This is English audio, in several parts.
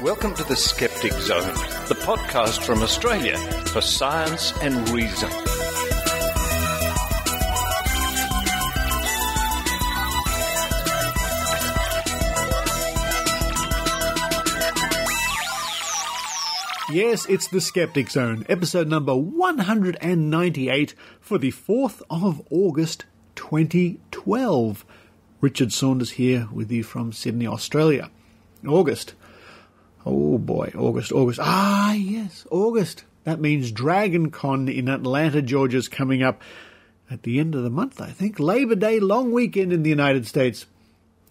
Welcome to the Skeptic Zone, the podcast from Australia for science and reason. Yes, it's the Skeptic Zone, episode number 198 for the 4th of August 2012. Richard Saunders here with you from Sydney, Australia. August. Oh boy, August. Ah, yes, August. That means Dragon Con in Atlanta, Georgia's coming up at the end of the month, I think. Labor Day long weekend in the United States.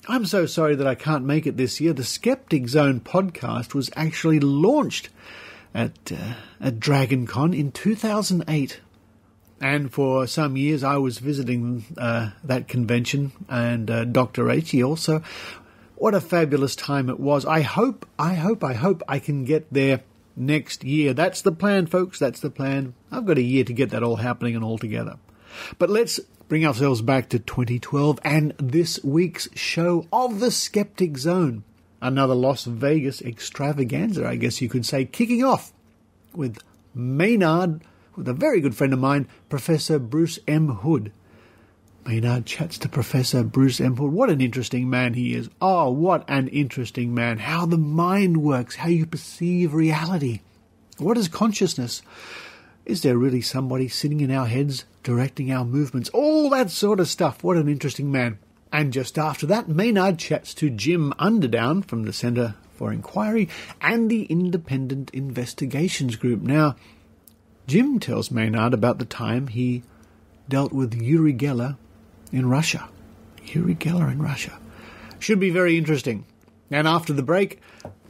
I'm so sorry that I can't make it this year. The Skeptic Zone podcast was actually launched at Dragon Con in 2008. And for some years I was visiting that convention, and Dr Rachie also. What a fabulous time it was. I hope I can get there next year. That's the plan, folks. That's the plan. I've got a year to get that all happening and all together. But let's bring ourselves back to 2012 and this week's show of the Skeptic Zone. Another Las Vegas extravaganza, I guess you could say, kicking off with Maynard, with a very good friend of mine, Professor Bruce M. Hood. Maynard chats to Professor Bruce M. Hood. What an interesting man he is. Oh, what an interesting man. How the mind works, how you perceive reality. What is consciousness? Is there really somebody sitting in our heads directing our movements? All that sort of stuff. What an interesting man. And just after that, Maynard chats to Jim UnderdownJames from the Centre for Inquiry and the Independent Investigations Group. Now, Jim tells Maynard about the time he dealt with Uri Geller in Russia. Uri Geller in Russia. Should be very interesting. And after the break,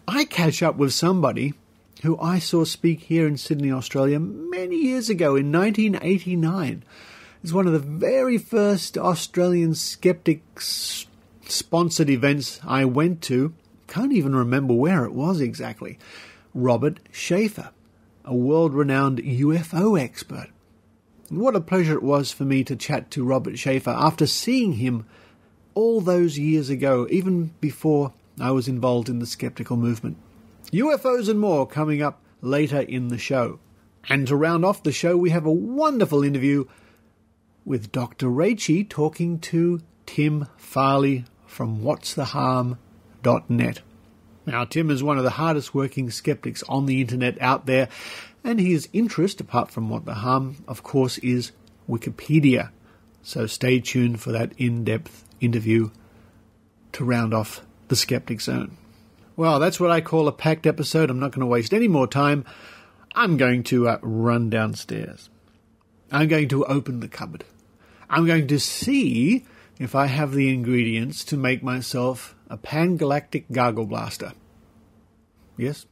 I catch up with somebody who I saw speak here in Sydney, Australia many years ago in 1989. It's one of the very first Australian skeptics-sponsored events I went to. Can't even remember where it was exactly. Robert Sheaffer, a world-renowned UFO expert. And what a pleasure it was for me to chat to Robert Sheaffer after seeing him all those years ago, even before I was involved in the skeptical movement. UFOs and more coming up later in the show. And to round off the show, we have a wonderful interview with Dr Rachie talking to Tim Farley from whatstheharm.net. Now, Tim is one of the hardest working skeptics on the internet out there, and his interest, apart from What the Harm, of course, is Wikipedia. So stay tuned for that in-depth interview to round off the Skeptic Zone. Well, that's what I call a packed episode. I'm not going to waste any more time. I'm going to run downstairs. I'm going to open the cupboard. I'm going to see if I have the ingredients to make myself a pan-galactic gargle blaster. Yes?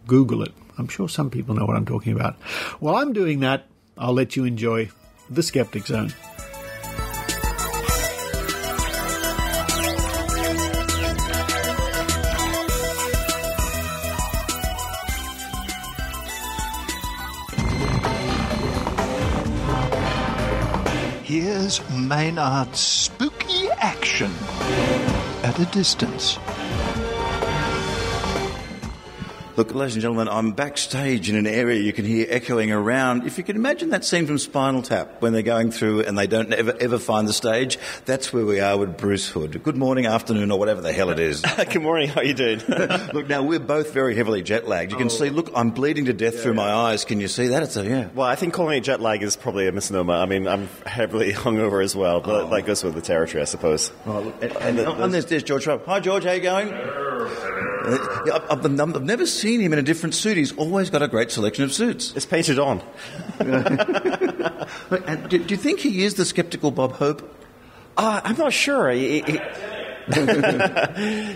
Google it. I'm sure some people know what I'm talking about. While I'm doing that, I'll let you enjoy the Skeptic Zone. Here's Maynard's spooky action at a distance. Look, ladies and gentlemen, I'm backstage in an area you can hear echoing around. If you can imagine that scene from Spinal Tap when they're going through and they don't ever find the stage, that's where we are with Bruce Hood. Good morning, afternoon, or whatever the hell it is. Good morning, how are you doing? Look, now, we're both very heavily jet-lagged. You can see, look, I'm bleeding to death through my eyes. Can you see that? Well, I think calling it jet lag is probably a misnomer. I mean, I'm heavily hungover as well, but that goes with the territory, I suppose. Oh, look, and there's George Trump. Hi, George, how you going? I've never seen him in a different suit. He's always got a great selection of suits. It's painted on. And do you think he is the skeptical Bob Hope? I'm not sure.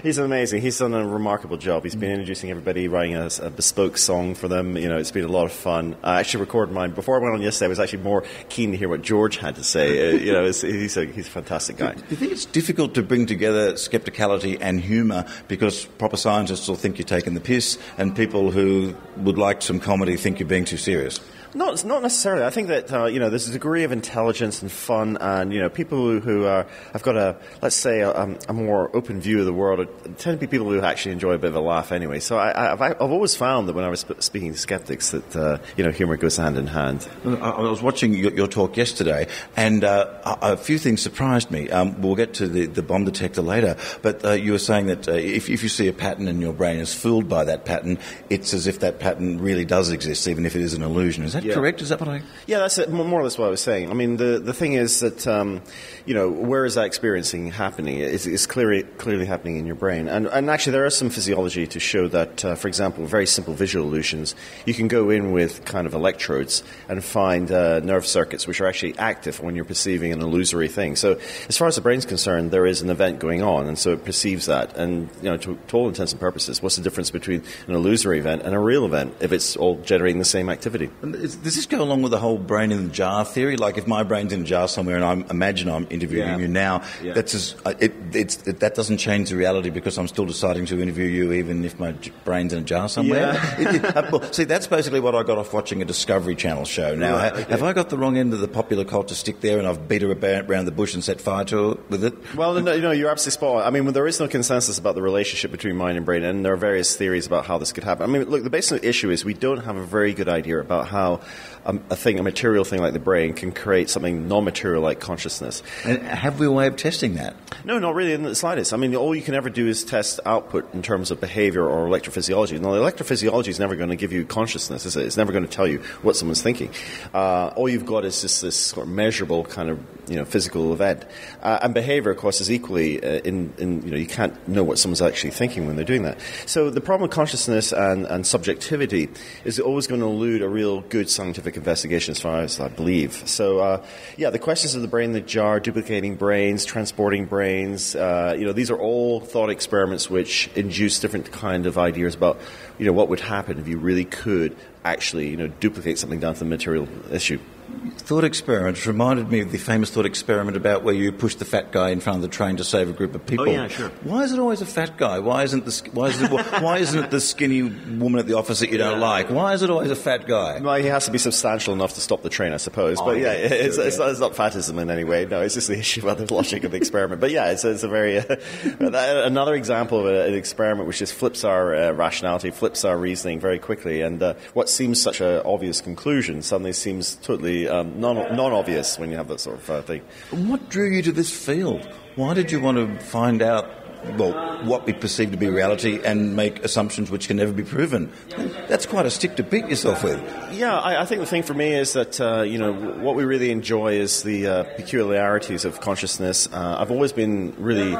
He's amazing. He's done a remarkable job. He's been introducing everybody, writing a bespoke song for them. You know, it's been a lot of fun. I actually recorded mine before I went on yesterday. I was actually more keen to hear what George had to say. He's a fantastic guy. Do you think it's difficult to bring together skepticality and humour because proper scientists will think you're taking the piss, and people who would like some comedy think you're being too serious? No, it's not necessarily. I think that there's a degree of intelligence and fun, and people who have got a more open view of the world tend to be people who actually enjoy a bit of a laugh anyway. So I've always found that when I was speaking to skeptics that humour goes hand in hand. I was watching your talk yesterday, and a few things surprised me. We'll get to the bomb detector later, but you were saying that if you see a pattern and your brain is fooled by that pattern, it's as if that pattern really does exist, even if it is an illusion. Is that correct? Is that what I... Yeah, that's it, more or less what I was saying. I mean, the thing is that, where is that experiencing happening? It's clearly happening in your brain. And actually, there is some physiology to show that, for example, very simple visual illusions, you can go in with kind of electrodes and find nerve circuits which are actually active when you're perceiving an illusory thing. So as far as the brain's concerned, there is an event going on, and so it perceives that. And, to all intents and purposes, what's the difference between an illusory event and a real event if it's all generating the same activity? Does this go along with the whole brain in the jar theory? Like if my brain's in a jar somewhere and I imagine I'm interviewing you now, that doesn't change the reality because I'm still deciding to interview you even if my brain's in a jar somewhere? Yeah. See, that's basically what I got off watching a Discovery Channel show. Now, have I got the wrong end of the popular culture stick there and I've beat her around the bush and set fire to her with it? Well, no, you're absolutely spot on. I mean, there is no consensus about the relationship between mind and brain, and there are various theories about how this could happen. I mean, look, the basic issue is we don't have a very good idea about how a material thing like the brain can create something non-material like consciousness. And have we a way of testing that? No, not really in the slightest. I mean, all you can ever do is test output in terms of behavior or electrophysiology. Now, electrophysiology is never going to give you consciousness, is it? It's never going to tell you what someone's thinking. All you've got is just this sort of measurable kind of physical event. And behavior, of course, is equally you can't know what someone's actually thinking when they're doing that. So the problem with consciousness and subjectivity is always going to elude a real good scientific investigation, as far as I believe. So, the questions of the brain in the jar, duplicating brains, transporting brains, these are all thought experiments which induce different kind of ideas about, what would happen if you really could actually, duplicate something down to the material issue. Thought experiment reminded me of the famous thought experiment about where you push the fat guy in front of the train to save a group of people. Oh, yeah, sure. Why is it always a fat guy? Why isn't it the skinny woman at the office that you don't like? Why is it always a fat guy? Well, he has to be substantial enough to stop the train, I suppose. But it's not fatism in any way. No, it's just the issue about the logic of the experiment. But yeah, it's a very another example of an experiment which just flips our rationality, flips our reasoning very quickly, and what seems such an obvious conclusion suddenly seems totally non-obvious when you have that sort of thing. What drew you to this field? Why did you want to find out, what we perceive to be reality and make assumptions which can never be proven? That's quite a stick to beat yourself with. Yeah, I think the thing for me is that, what we really enjoy is the peculiarities of consciousness. I've always been really...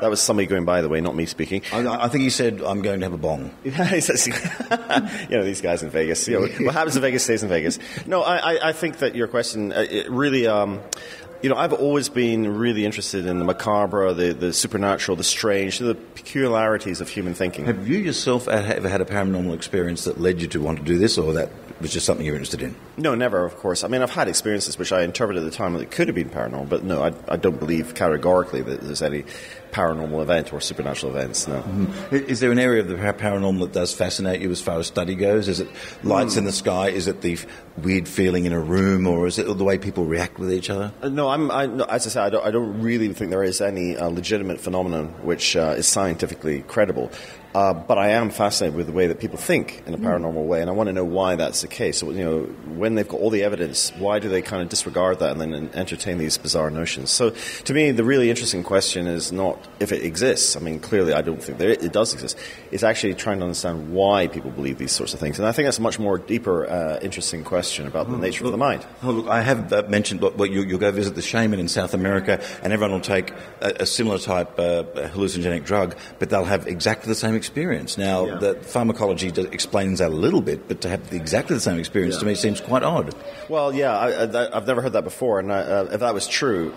That was somebody going by the way, not me speaking. I think he said, I'm going to have a bong. These guys in Vegas. What happens in Vegas stays in Vegas. No, I think that your question, it really... I've always been really interested in the macabre, the supernatural, the strange, the peculiarities of human thinking. Have you yourself ever had a paranormal experience that led you to want to do this, or that was just something you were interested in? No, never, of course. I mean, I've had experiences which I interpreted at the time that it could have been paranormal, but no, I don't believe categorically that there's any paranormal event or supernatural events, no. Mm-hmm. Is there an area of the paranormal that does fascinate you as far as study goes? Is it lights in the sky? Is it the weird feeling in a room? Or is it the way people react with each other? No, as I say, I don't really think there is any legitimate phenomenon which is scientifically credible. But I am fascinated with the way that people think in a paranormal way, and I want to know why that's the case. So, when they've got all the evidence, why do they kind of disregard that and then entertain these bizarre notions? So, to me, the really interesting question is not if it exists. I mean, clearly, I don't think that it does exist. It's actually trying to understand why people believe these sorts of things, and I think that's a much more deeper, interesting question about the nature of the mind. Look, I have mentioned you'll go visit the shaman in South America, and everyone will take a similar type hallucinogenic drug, but they'll have exactly the same experience. Now, the pharmacology explains that a little bit, but to have exactly the same experience to me seems quite odd. Well, I've never heard that before, and if that was true,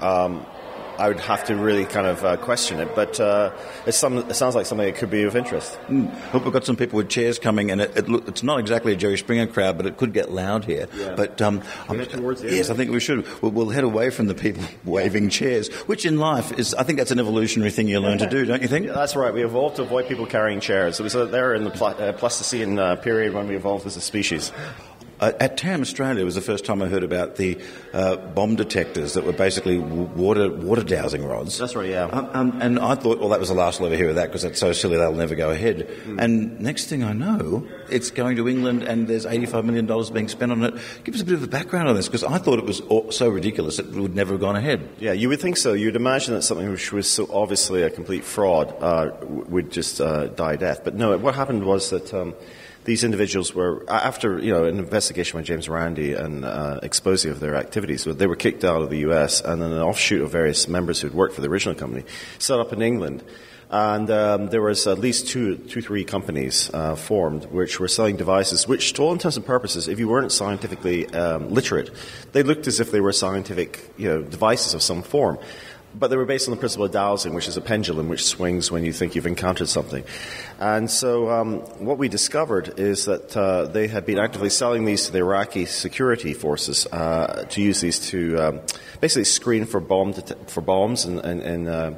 I would have to really kind of question it, but it sounds like something that could be of interest. Look, we've got some people with chairs coming, and it's not exactly a Jerry Springer crowd, but it could get loud here. Yeah. But yes, I think we should. We'll head away from the people waving chairs, which in life is, I think that's an evolutionary thing you learn to do, don't you think? Yeah, that's right. We evolved to avoid people carrying chairs. It was there in the Pleistocene period when we evolved as a species. At TAM Australia, it was the first time I heard about the bomb detectors that were basically water dowsing rods. That's right, yeah. And I thought, well, that was the last I'll ever hear of that because that's so silly they'll never go ahead. And next thing I know, it's going to England and there's $85 million being spent on it. Give us a bit of a background on this because I thought it was so ridiculous it would never have gone ahead. Yeah, you would think so. You'd imagine that something which was so obviously a complete fraud would just die a death. But no, what happened was that these individuals were, after an investigation by James Randi and exposing of their activities, they were kicked out of the US, and then an offshoot of various members who'd worked for the original company set up in England. And there was at least three companies formed which were selling devices which, to all intents and purposes, if you weren't scientifically literate, they looked as if they were scientific devices of some form. But they were based on the principle of dowsing, which is a pendulum which swings when you think you've encountered something. And so what we discovered is that they had been actively selling these to the Iraqi security forces to use these to basically screen for bombs and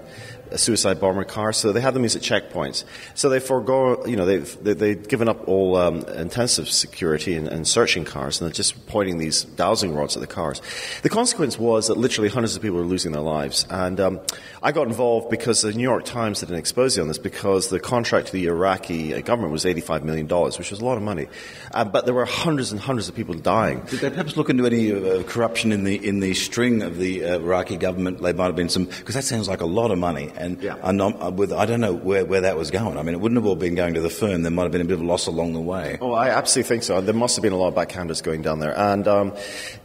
suicide bomber cars. So they had them used at checkpoints. So they they've given up all intensive security and searching cars, and they're just pointing these dowsing rods at the cars. The consequence was that literally hundreds of people were losing their lives. And I got involved because the New York Times did an expose on this, because the contract to the Iraqi government was $85 million, which was a lot of money. But there were hundreds and hundreds of people dying. Did they perhaps look into any corruption in the string of the Iraqi government? There might have been some, because that sounds like a lot of money. And yeah. I don't know where that was going. I mean, it wouldn't have all been going to the firm. There might have been a bit of loss along the way. Oh, I absolutely think so. There must have been a lot of backhanders going down there. And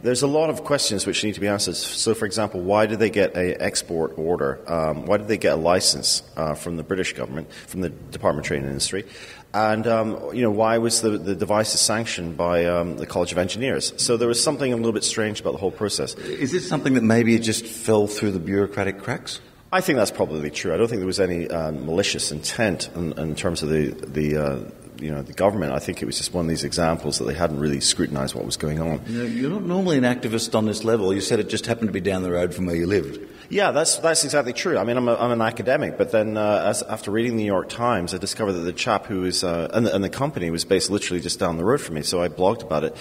there's a lot of questions which need to be answered. So, for example, why did they get an export order? Why did they get a license from the British government, from the Department of Trade and Industry? And, why was the device sanctioned by the College of Engineers? So there was something a little bit strange about the whole process. Is this something that maybe it just fell through the bureaucratic cracks? I think that's probably true. I don't think there was any malicious intent in terms of the government. I think it was just one of these examples that they hadn't really scrutinized what was going on. You're not normally an activist on this level. You said it just happened to be down the road from where you lived. Yeah, that's exactly true. I mean, I'm an academic, but then after reading the New York Times, I discovered that the chap who was and the company was based literally just down the road from me. So I blogged about it.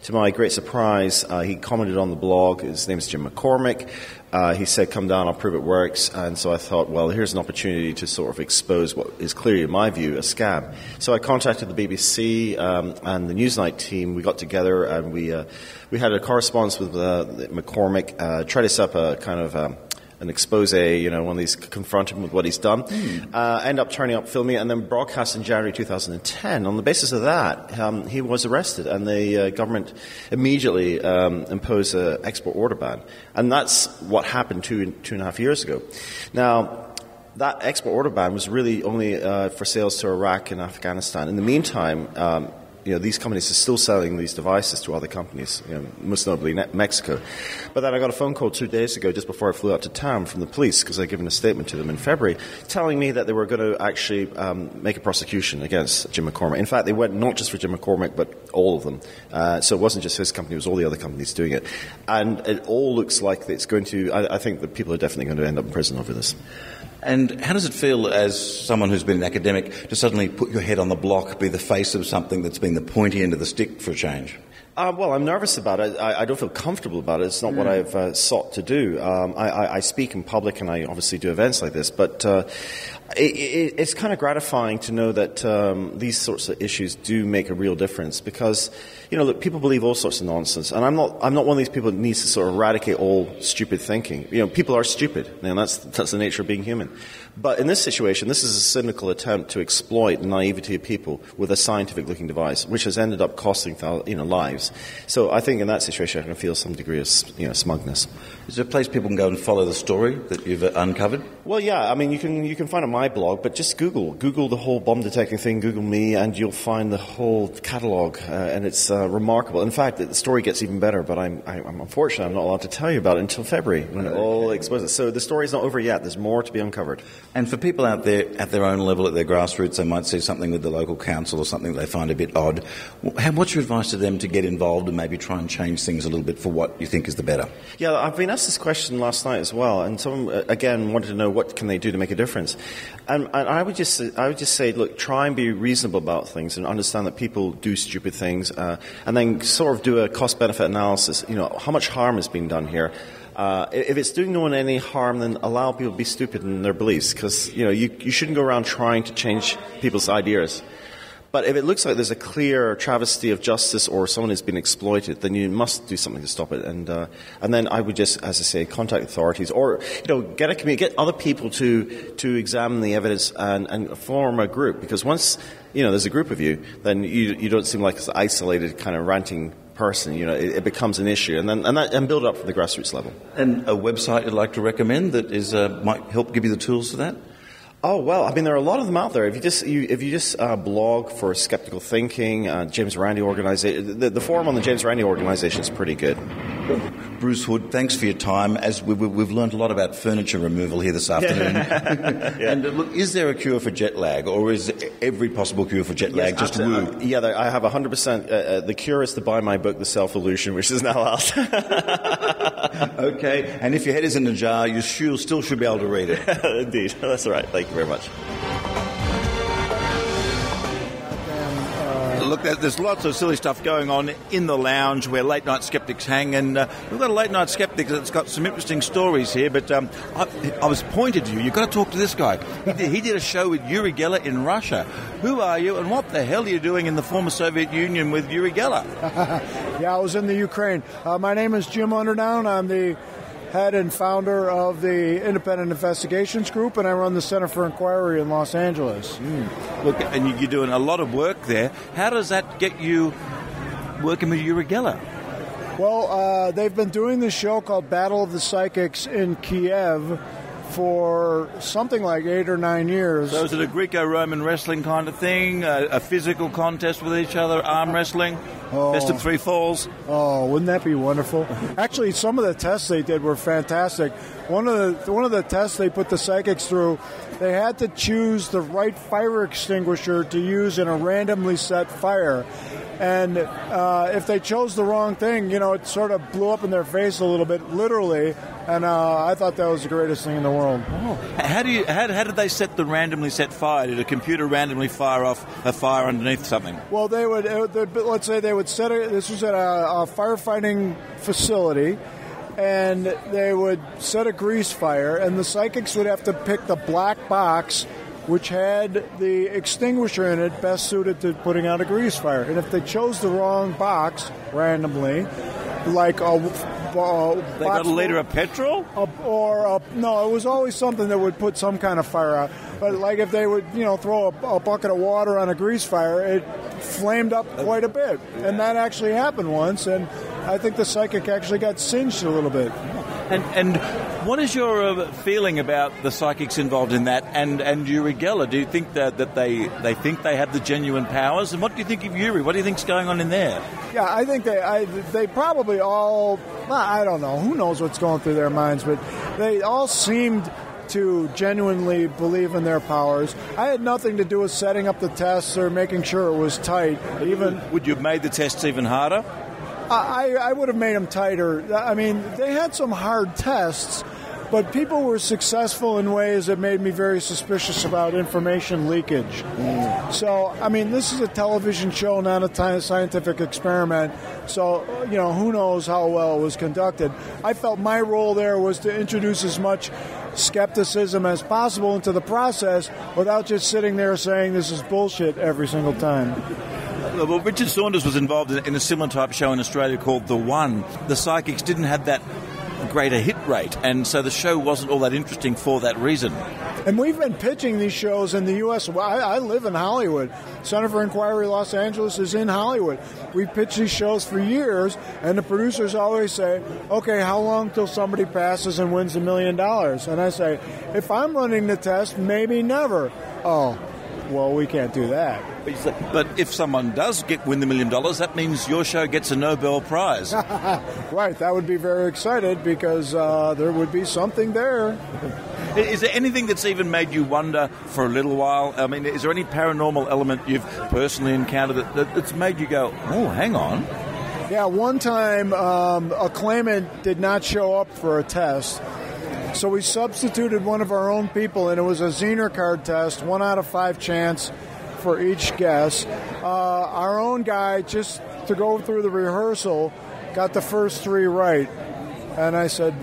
To my great surprise, he commented on the blog. His name is Jim McCormick. He said, "Come down, I'll prove it works." And so I thought, well, here's an opportunity to sort of expose what is clearly, in my view, a scam. So I contacted the BBC and the Newsnight team. We got together and we had a correspondence with McCormick, tried to set up a kind of an expose, one of these, confront him with what he's done, end up turning up, filming it, and then broadcast in January 2010. On the basis of that, he was arrested, and the government immediately imposed an export order ban. And that's what happened two and a half years ago. Now, that export order ban was really only for sales to Iraq and Afghanistan. In the meantime, these companies are still selling these devices to other companies, most notably Mexico. But then I got a phone call 2 days ago, just before I flew out to town, from the police, because I'd given a statement to them in February, telling me that they were going to actually make a prosecution against Jim McCormick. In fact, they went not just for Jim McCormick, but all of them. So it wasn't just his company, it was all the other companies doing it. And it all looks like it's going to, I think that people are definitely going to end up in prison over this. And how does it feel, as someone who's been an academic, to suddenly put your head on the block, be the face of something that's been the pointy end of the stick for a change? Well, I'm nervous about it. I don't feel comfortable about it. It's not what I've sought to do. I speak in public, and I obviously do events like this, but it's kind of gratifying to know that these sorts of issues do make a real difference, because look, people believe all sorts of nonsense, and I'm not one of these people that needs to sort of eradicate all stupid thinking. People are stupid, and that's the nature of being human. But in this situation, this is a cynical attempt to exploit the naivety of people with a scientific-looking device, which has ended up costing lives. So I think in that situation, I can feel some degree of smugness. Is there a place people can go and follow the story that you've uncovered? Well, yeah. I mean, you can find it on my blog, but just Google the whole bomb detecting thing. Google me, and you'll find the whole catalogue, and it's remarkable. In fact, the story gets even better. But I'm unfortunately I'm not allowed to tell you about it until February when it all exposes. So the story's not over yet. There's more to be uncovered. And for people out there at their own level, at their grassroots, they might see something with the local council or something they find a bit odd. What's your advice to them to get involved and maybe try and change things a little bit for what you think is the better? Yeah, I've been asked this question last night as well, and someone again wanted to know what can they do to make a difference. And I would just say, look, try and be reasonable about things and understand that people do stupid things, and then sort of do a cost-benefit analysis. You know, how much harm is being done here? If it's doing no one any harm, then allow people to be stupid in their beliefs, because you shouldn't go around trying to change people's ideas. But if it looks like there's a clear travesty of justice or someone has been exploited, then you must do something to stop it. And then I would just, as I say, contact authorities, or get other people to examine the evidence and form a group. Because once there's a group of you, then you don't seem like an isolated kind of ranting person. It becomes an issue, and build up from the grassroots level. And a website you'd like to recommend that might help give you the tools for that? Oh, well, I mean, there are a lot of them out there. If you just blog for Skeptical Thinking, James Randi Organization, the forum on the James Randi Organization is pretty good. Bruce Hood, thanks for your time. As we've learned a lot about furniture removal here this afternoon. Yeah. And look, is there a cure for jet lag, or is every possible cure for jet lag just woo? I have 100%. The cure is to buy my book, The Self-Illusion, which is now out. Okay, and if your head is in a jar, you still should be able to read it. Indeed, that's right. Thank you very much. Look, there's lots of silly stuff going on in the lounge where late-night skeptics hang, and we've got a late-night skeptic that's got some interesting stories here, but I was pointed to you. You've got to talk to this guy. He did a show with Uri Geller in Russia. Who are you, and what the hell are you doing in the former Soviet Union with Uri Geller? Yeah, I was in the Ukraine. My name is Jim UnderdownJames. I'm the head and founder of the Independent Investigations Group, and I run the Center for Inquiry in Los Angeles. Look, and you're doing a lot of work there. How does that get you working with Uri Geller? Well, they've been doing this show called Battle of the Psychics in Kiev for something like 8 or 9 years. So is it a Greco-Roman wrestling kind of thing, a physical contest with each other, arm wrestling, best of 3 falls? Oh, wouldn't that be wonderful? Actually, some of the tests they did were fantastic. One of the tests they put the psychics through, they had to choose the right fire extinguisher to use in a randomly set fire. And if they chose the wrong thing, it sort of blew up in their face a little bit, literally. And I thought that was the greatest thing in the world. Oh. How did they set the randomly set fire? Did a computer randomly fire off a fire underneath something? Well, let's say they would set it. This was at a firefighting facility, and they would set a grease fire, and the psychics would have to pick the black box which had the extinguisher in it best suited to putting out a grease fire. And if they chose the wrong box randomly, like they got a liter of petrol? No, it was always something that would put some kind of fire out. But like if they would, throw a bucket of water on a grease fire, it flamed up quite a bit. And that actually happened once, and I think the psychic actually got singed a little bit. And what is your feeling about the psychics involved in that and Uri Geller? Do you think that they think they have the genuine powers? And what do you think of Uri? What do you think's going on in there? Yeah, I think they probably all, I don't know, who knows what's going through their minds, but they all seemed to genuinely believe in their powers. I had nothing to do with setting up the tests or making sure it was tight. Would you have made the tests even harder? I would have made them tighter. I mean, they had some hard tests, but people were successful in ways that made me very suspicious about information leakage. So, I mean, this is a television show, not a scientific experiment. So, who knows how well it was conducted. I felt my role there was to introduce as much skepticism as possible into the process without just sitting there saying this is bullshit every single time. Well, Richard Saunders was involved in a similar type show in Australia called The One. The psychics didn't have that greater hit rate, and so the show wasn't all that interesting for that reason. And we've been pitching these shows in the U.S. I live in Hollywood. Center for Inquiry Los Angeles is in Hollywood. We've pitched these shows for years, and the producers always say, okay, how long till somebody passes and wins $1 million? And I say, if I'm running the test, maybe never. Oh, well, we can't do that. But if someone does win the $1 million, that means your show gets a Nobel Prize. Right, that would be very excited because there would be something there. Is there anything that's even made you wonder for a little while? I mean, is there any paranormal element you've personally encountered that's made you go, oh, hang on? Yeah, one time a claimant did not show up for a test, so we substituted one of our own people, and it was a Zener card test, 1 out of 5 chance for each guess. Our own guy, just to go through the rehearsal, got the first 3 right. And I said,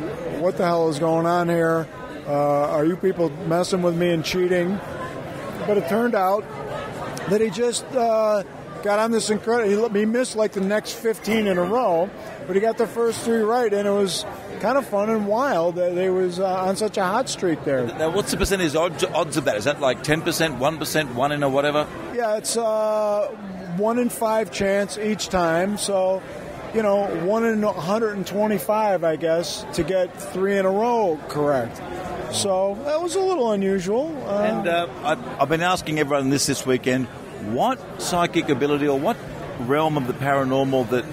what the hell is going on here? Are you people messing with me and cheating? But it turned out that he just got on this incredible... He missed like the next 15 in a row, but he got the first 3 right, and it was kind of fun and wild that he was on such a hot streak there. Now, what's the percentage odds of that? Is that like 10%, 1%, 1 in or whatever? Yeah, it's 1 in 5 chance each time, so... 1 in 125, I guess, to get 3 in a row correct. So that was a little unusual. And I've been asking everyone this weekend, what psychic ability or what realm of the paranormal that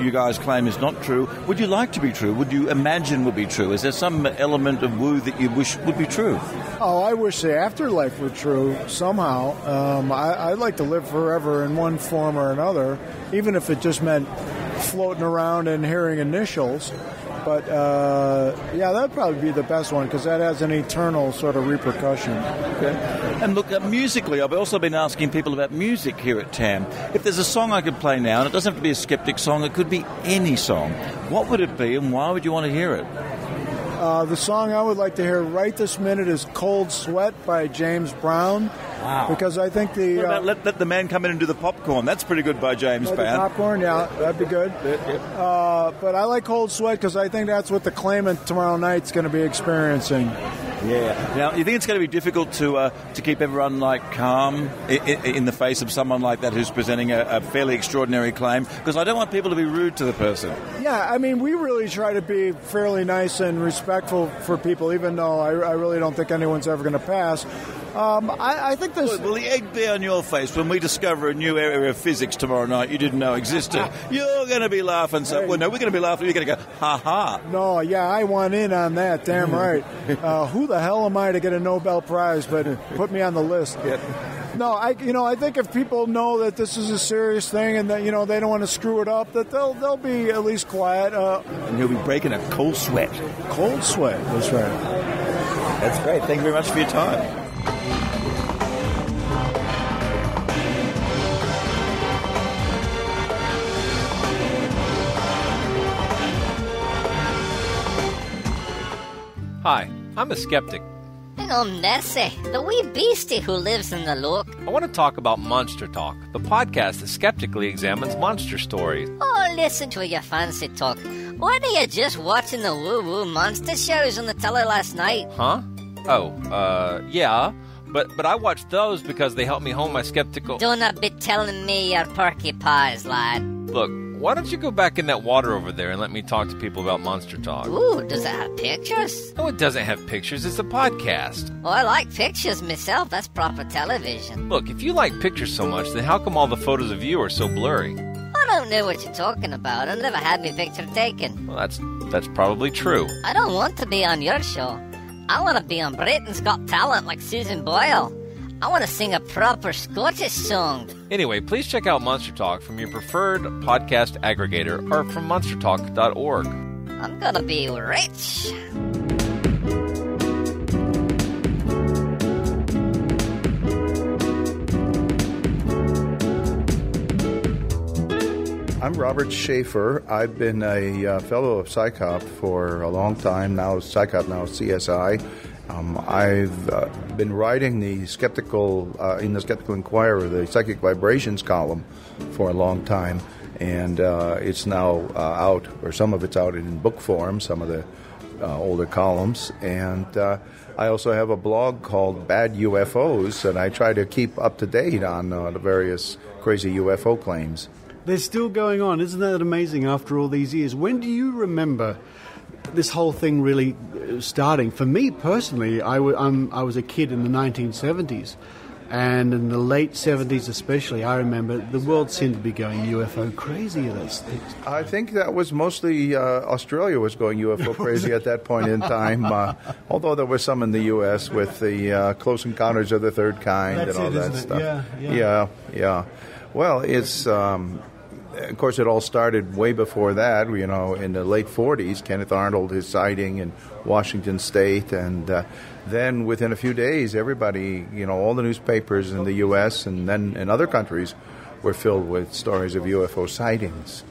you guys claim is not true would you like to be true? Would you imagine would be true? Is there some element of woo that you wish would be true? Oh, I wish the afterlife were true somehow. I'd like to live forever in one form or another, even if it just meant floating around and hearing initials. But, yeah, that'd probably be the best one because that has an eternal sort of repercussion. Okay. And look, musically, I've also been asking people about music here at TAM. If there's a song I could play now, and it doesn't have to be a Skeptic song, it could be any song, what would it be and why would you want to hear it? The song I would like to hear right this minute is Cold Sweat by James Brown. Wow. Because I think the... What about let the man come in and do the popcorn? That's pretty good by James Brown. The popcorn, yeah, that'd be good. But I like Cold Sweat because I think that's what the claimant tomorrow night's going to be experiencing. Yeah. Now, you think it's going to be difficult to keep everyone calm in the face of someone like that who's presenting a fairly extraordinary claim? Because I don't want people to be rude to the person. Yeah, I mean, we really try to be fairly nice and respectful for people, even though I really don't think anyone's ever going to pass. I think this... Will the egg be on your face when we discover a new area of physics tomorrow night you didn't know existed? You're going to be laughing. So, well, no, we're going to be laughing. You're going to go, ha-ha. No, yeah, I want in on that. Damn right. Who the hell am I to get a Nobel Prize? But put me on the list. Yeah. No, I think if people know that this is a serious thing and that, they don't want to screw it up, that they'll be at least quiet. And you'll be breaking a cold sweat. Cold sweat, that's right. That's great. Thank you very much for your time. Hi, I'm a skeptic. And I'm Nessie, the wee beastie who lives in the loch. I want to talk about Monster Talk, the podcast that skeptically examines monster stories. Oh, listen to your fancy talk. Weren't you just watching the woo-woo monster shows on the telly last night? Huh? Oh, yeah. But I watched those because they helped me hone my skeptical... Don't be telling me your perky pies, lad. Look, why don't you go back in that water over there and let me talk to people about Monster Talk? Ooh, does it have pictures? No, it doesn't have pictures. It's a podcast. Oh, I like pictures myself. That's proper television. Look, if you like pictures so much, then how come all the photos of you are so blurry? I don't know what you're talking about. I never had my picture taken. Well, that's probably true. I don't want to be on your show. I want to be on Britain's Got Talent like Susan Boyle. I want to sing a proper Scottish song. Anyway, please check out Monster Talk from your preferred podcast aggregator or from monstertalk.org. I'm gonna be rich. I'm Robert Sheaffer. I've been a fellow of PsyCop for a long time now. PsyCop, now CSI. I've been writing the Skeptical in the Skeptical Inquirer, the Psychic Vibrations column, for a long time, and it's now out, or some of it's out in book form, some of the older columns, and I also have a blog called Bad UFOs, and I try to keep up to date on the various crazy UFO claims. They're still going on. Isn't that amazing after all these years? When do you remember this whole thing really starting? For me personally, I was a kid in the 1970s, and in the late 70s especially, I remember the world seemed to be going UFO crazy at those things. I think that was mostly Australia was going UFO crazy at that point in time, although there were some in the U.S. with the Close Encounters of the Third Kind. That's and all it, that isn't stuff. Yeah. Yeah. Well, it's of course, it all started way before that, in the late 40s. Kenneth Arnold, his sighting in Washington State, and then within a few days, everybody, all the newspapers in the U.S. and then in other countries were filled with stories of UFO sightings.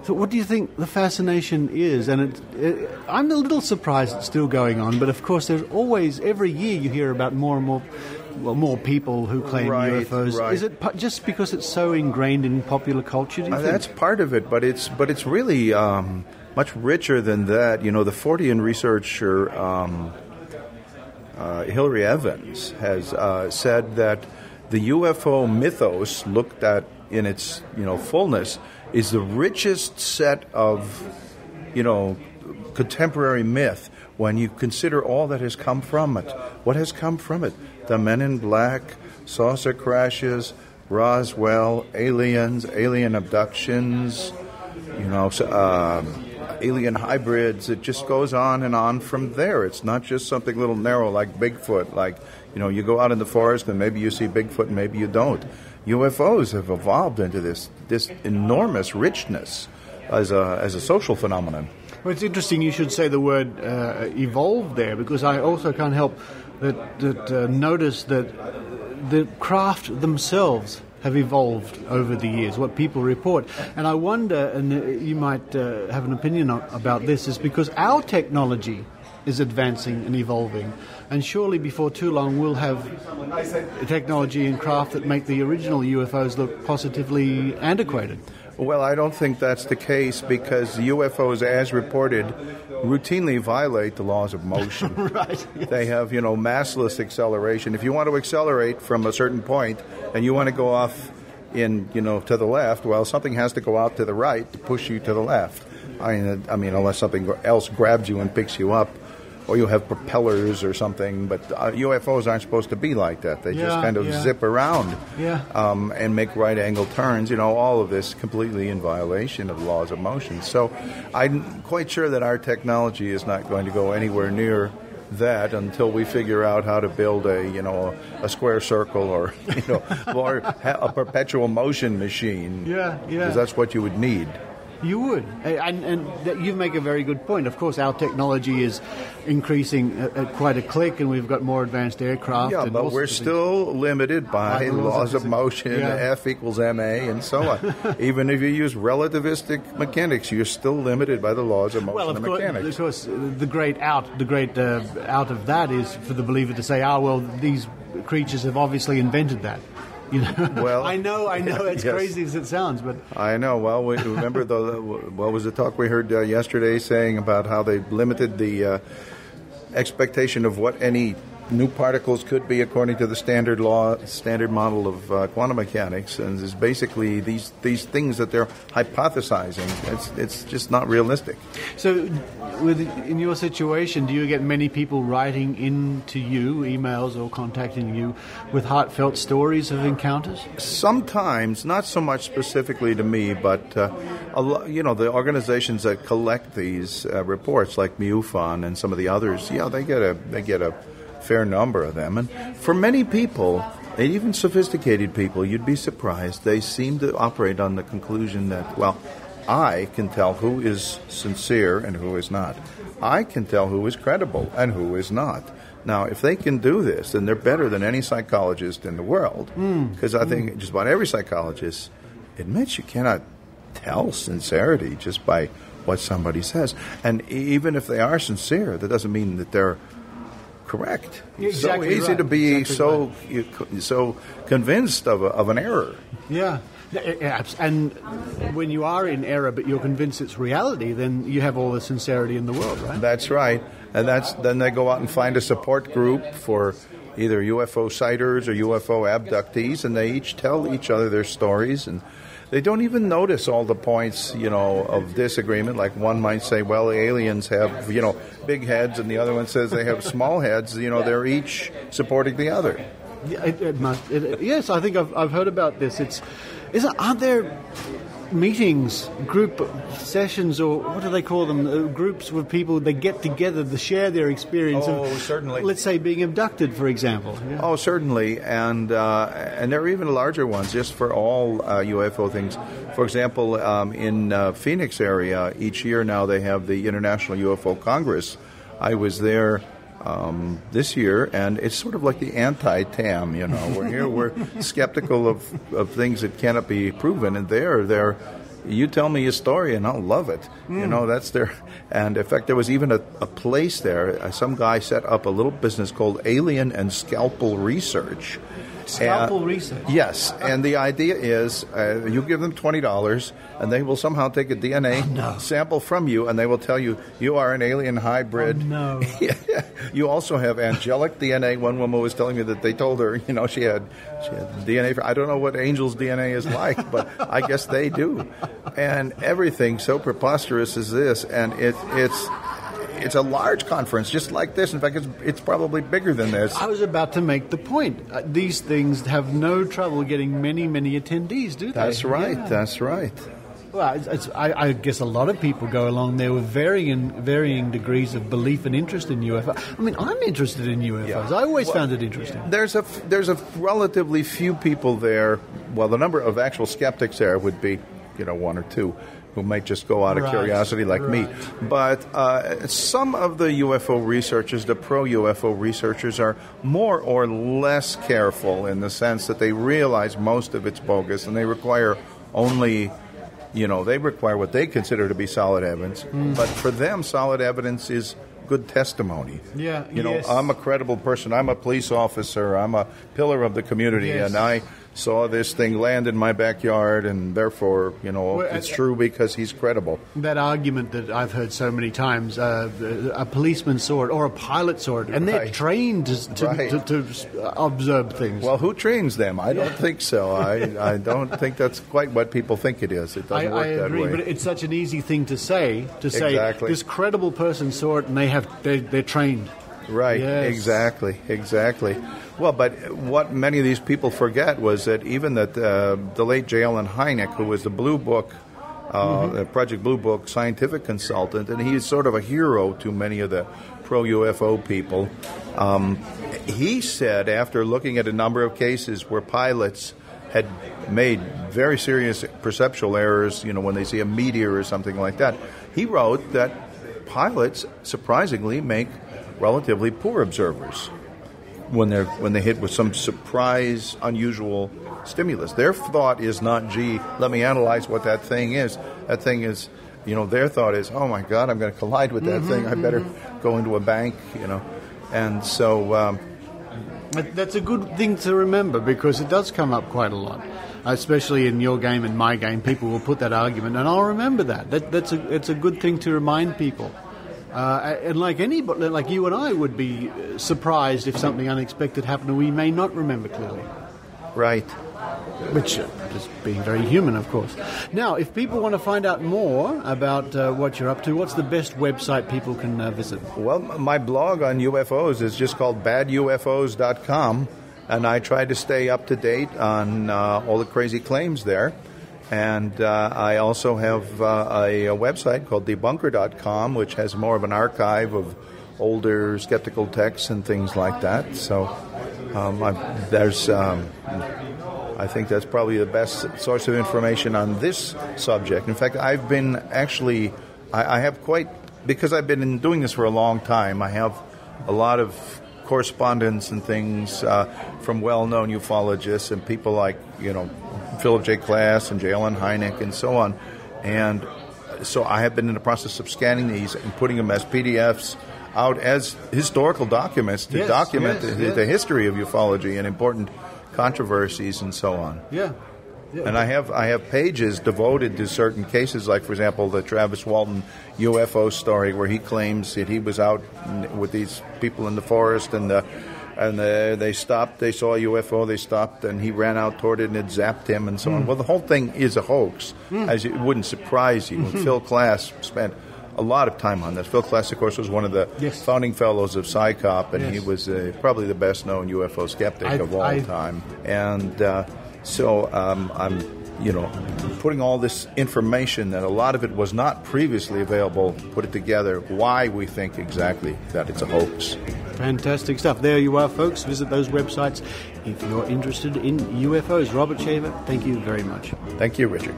So what do you think the fascination is? And I'm a little surprised it's still going on, but of course there's always, every year you hear about more and more people who claim UFOs. Right. Is it just because it's so ingrained in popular culture, do you think? That's part of it, but it's really much richer than that. The Fortean researcher Hilary Evans has said that the UFO mythos, looked at in its fullness, is the richest set of contemporary myth when you consider all that has come from it. What has come from it? The Men in Black, saucer crashes, Roswell, aliens, alien abductions, alien hybrids. It just goes on and on from there. It's not just something little narrow like Bigfoot, like, you go out in the forest and maybe you see Bigfoot and maybe you don't. UFOs have evolved into this enormous richness as a social phenomenon. Well, it's interesting you should say the word evolved there, because I also can't help that notice that the craft themselves have evolved over the years, what people report. And I wonder, and you might have an opinion about this, is because our technology is advancing and evolving, and surely before too long we'll have technology and craft that make the original UFOs look positively antiquated. Well, I don't think that's the case, because UFOs, as reported, routinely violate the laws of motion. Right. Yes. They have, massless acceleration. If you want to accelerate from a certain point and you want to go off to the left, well, something has to go out to the right to push you to the left. I mean, unless something else grabs you and picks you up, or you have propellers or something. But UFOs aren't supposed to be like that. They just kind of zip around and make right-angle turns. All of this completely in violation of the laws of motion. So I'm quite sure that our technology is not going to go anywhere near that until we figure out how to build a square circle or or a perpetual motion machine. Because that's what you would need. You would. And you make a very good point. Of course, our technology is increasing at quite a click, and we've got more advanced aircraft. Yeah, but we're still limited by laws of motion, F equals ma, and so on. Even if you use relativistic mechanics, you're still limited by the laws of motion and mechanics. Of course, the great out of that is for the believer to say, these creatures have obviously invented that. Well, I know. It's crazy as it sounds, but I know. Well, we remember what was the talk we heard yesterday saying about how they limited the expectation of what any new particles could be according to the standard model of quantum mechanics, and is basically these things that they're hypothesizing. It's just not realistic. So, in your situation, do you get many people writing into you, emails or contacting you, with heartfelt stories of encounters? Sometimes, not so much specifically to me, but the organizations that collect these reports, like MUFON and some of the others, they get a fair number of them. And for many people, and even sophisticated people, you'd be surprised, they seem to operate on the conclusion that, I can tell who is sincere and who is not. I can tell who is credible and who is not. Now, if they can do this, then they're better than any psychologist in the world. Because I think just about every psychologist admits you cannot tell sincerity just by what somebody says. And even if they are sincere, that doesn't mean that they're correct. It's so easy to be so convinced of an error. Yeah. And when you are in error but you're convinced it's reality, then you have all the sincerity in the world, right? That's right. And then they go out and find a support group for either UFO sighters or UFO abductees, and they each tell each other their stories, and they don't even notice all the points, of disagreement. Like one might say, the aliens have, big heads, and the other one says they have small heads. They're each supporting the other. Yeah, it must. Yes, I think I've heard about this. Aren't there meetings, group sessions, or what do they call them? Groups with people, they get together to share their experience of, certainly. let's say, being abducted, for example. Yeah. Oh, certainly. And there are even larger ones just for all UFO things. For example, in Phoenix area, each year now they have the International UFO Congress. I was there this year, and it's sort of like the anti-TAM, We're here, we're skeptical of things that cannot be proven, and they're you tell me a story and I'll love it. That's their... And in fact, there was even a place there, some guy set up a little business called Alien and Scalpel Research. Scalpel research? Yes, and the idea is you give them $20 and they will somehow take a DNA sample from you and they will tell you you are an alien hybrid. Oh, no. You also have angelic DNA. One woman was telling me that they told her, she had DNA. I don't know what angels' DNA is like, but I guess they do. And everything so preposterous as this, and it's a large conference, just like this. In fact, it's probably bigger than this. I was about to make the point. These things have no trouble getting many, many attendees, do they? That's right. Yeah. That's right. Well, I guess a lot of people go along there with varying degrees of belief and interest in UFO. I mean, I'm interested in UFOs. Yeah. I always found it interesting. There's a relatively few people there. Well, the number of actual skeptics there would be, one or two, who might just go out of curiosity like me. But some of the UFO researchers, the pro-UFO researchers, are more or less careful in the sense that they realize most of it's bogus, and they require only, they require what they consider to be solid evidence. But for them, solid evidence is good testimony. Yeah, I'm a credible person. I'm a police officer. I'm a pillar of the community, and I saw this thing land in my backyard, and therefore, it's true because he's credible. That argument that I've heard so many times, a policeman saw it or a pilot saw it, and they're trained to observe things. Well, who trains them? I don't think so. I don't think that's quite what people think it is. It doesn't work that way. I agree, but it's such an easy thing to say, exactly. This credible person saw it, and they're trained. Right, yes. Exactly. Well, but what many of these people forget was that even that the late J. Allen Hynek, who was the Blue Book, Project Blue Book scientific consultant, and he's sort of a hero to many of the pro-UFO people, he said after looking at a number of cases where pilots had made very serious perceptual errors, when they see a meteor or something like that, he wrote that pilots surprisingly make relatively poor observers when they hit with some surprise, unusual stimulus. Their thought is not, gee, let me analyze what that thing is. That thing is, their thought is, oh my God, I'm going to collide with that thing. I better go into a bank, And so... That's a good thing to remember because it does come up quite a lot. Especially in your game and my game, people will put that argument, and I'll remember that. It's a good thing to remind people. And like anybody, like you and I would be surprised if something unexpected happened and we may not remember clearly. Right. Which is being very human, of course. Now, if people want to find out more about what you're up to, what's the best website people can visit? Well, my blog on UFOs is just called badufos.com, and I try to stay up to date on all the crazy claims there. And I also have a website called debunker.com, which has more of an archive of older skeptical texts and things like that. So I think that's probably the best source of information on this subject. In fact, I've been I have quite, because I've been doing this for a long time, I have a lot of correspondence and things from well-known ufologists and people like, Philip J. Klass and J. Allen Hynek and so on. And so I have been in the process of scanning these and putting them as PDFs out as historical documents to document the history of ufology and important controversies and so on. Yeah. And I have pages devoted to certain cases, like, for example, the Travis Walton UFO story, where he claims that he was out with these people in the forest and they stopped. They saw a UFO. They stopped, and he ran out toward it, and it zapped him, and so on. Well, the whole thing is a hoax, as it wouldn't surprise you. Phil Klass spent a lot of time on this. Phil Klass, of course, was one of the founding fellows of PsyCop, and he was probably the best-known UFO skeptic of all time. And so I'm putting all this information that a lot of it was not previously available, put it together, why we think exactly that it's a hoax. Fantastic stuff. There you are, folks. Visit those websites if you're interested in UFOs. Robert Sheaffer, thank you very much. Thank you, Richard.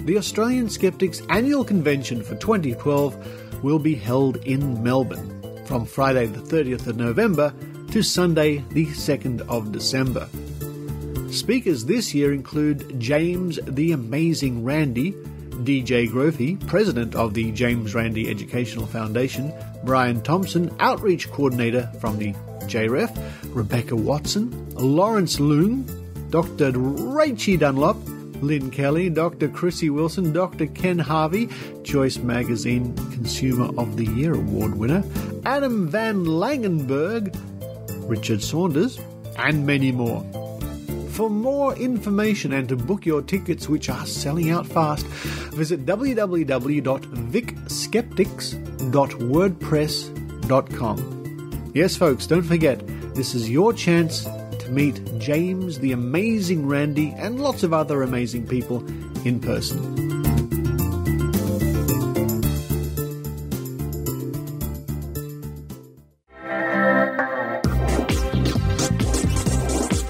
The Australian Skeptics Annual Convention for 2012 will be held in Melbourne from Friday the 30th of November to Sunday the 2nd of December. Speakers this year include James the Amazing Randi, DJ Grophy, President of the James Randi Educational Foundation, Brian Thompson, Outreach Coordinator from the JREF, Rebecca Watson, Lawrence Loong, Dr Rachie Dunlop, Lynn Kelly, Dr. Chrissy Wilson, Dr. Ken Harvey, Choice Magazine Consumer of the Year Award winner, Adam van Langenberg, Richard Saunders, and many more. For more information and to book your tickets, which are selling out fast, visit www.vicskeptics.wordpress.com. Yes, folks, don't forget, this is your chance to meet James the Amazing Randi and lots of other amazing people in person.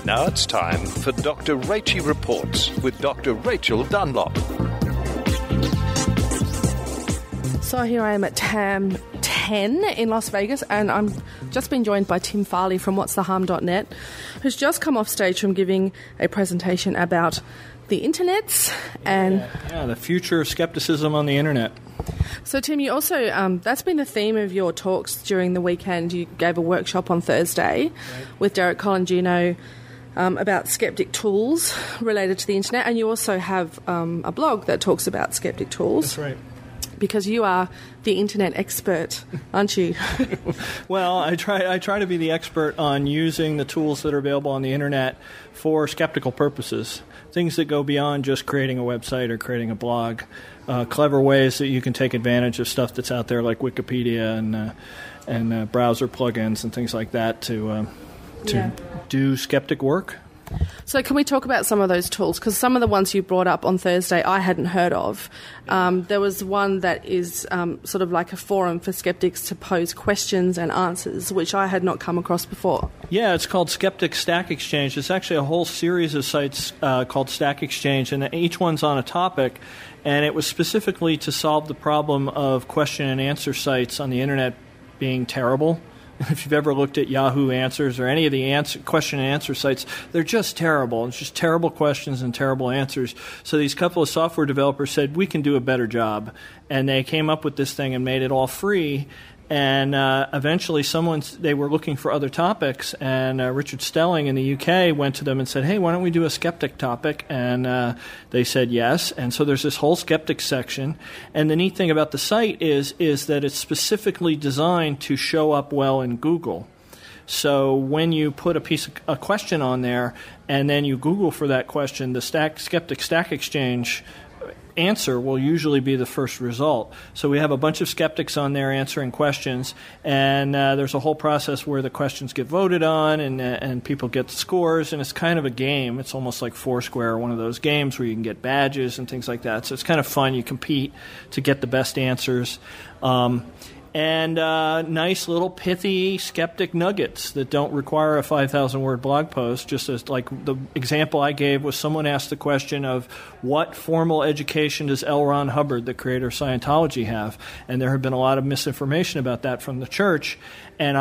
Now it's time for Dr. Rachie Reports with Dr. Rachel Dunlop. So here I am at TAM 10 in Las Vegas, and I'm just been joined by Tim Farley from whatstheharm.net, who's just come off stage from giving a presentation about the internets and the future of skepticism on the internet. So Tim, you also that's been the theme of your talks during the weekend. You gave a workshop on Thursday with Derek Colangino about skeptic tools related to the internet, and you also have a blog that talks about skeptic tools. That's right. Because you are the internet expert, aren't you? Well, I try to be the expert on using the tools that are available on the internet for skeptical purposes, things that go beyond just creating a website or creating a blog, clever ways that you can take advantage of stuff that's out there like Wikipedia and browser plugins and things like that to do skeptic work. So can we talk about some of those tools? Because some of the ones you brought up on Thursday I hadn't heard of. There was one that is sort of like a forum for skeptics to pose questions and answers, which I had not come across before. Yeah, it's called Skeptic Stack Exchange. It's actually a whole series of sites called Stack Exchange, and each one's on a topic. And it was specifically to solve the problem of question and answer sites on the internet being terrible. If you've ever looked at Yahoo Answers or any of the question and answer sites, they're just terrible. It's just terrible questions and terrible answers. So these couple of software developers said, we can do a better job. And they came up with this thing and made it all free. And eventually they were looking for other topics, and Richard Stelling in the UK went to them and said, hey, why don't we do a skeptic topic? And they said yes. And so there's this whole skeptic section. And the neat thing about the site is that it's specifically designed to show up well in Google. So when you put a question on there and then you Google for that question, the Skeptic Stack Exchange answer will usually be the first result. So we have a bunch of skeptics on there answering questions, and there's a whole process where the questions get voted on and people get the scores, and it's kind of a game. It's almost like Foursquare, one of those games where you can get badges and things like that. So it's kind of fun. You compete to get the best answers. And nice little pithy skeptic nuggets that don't require a 5,000-word blog post. Just as like the example I gave was someone asked the question of what formal education does L. Ron Hubbard, the creator of Scientology, have? And there had been a lot of misinformation about that from the church. And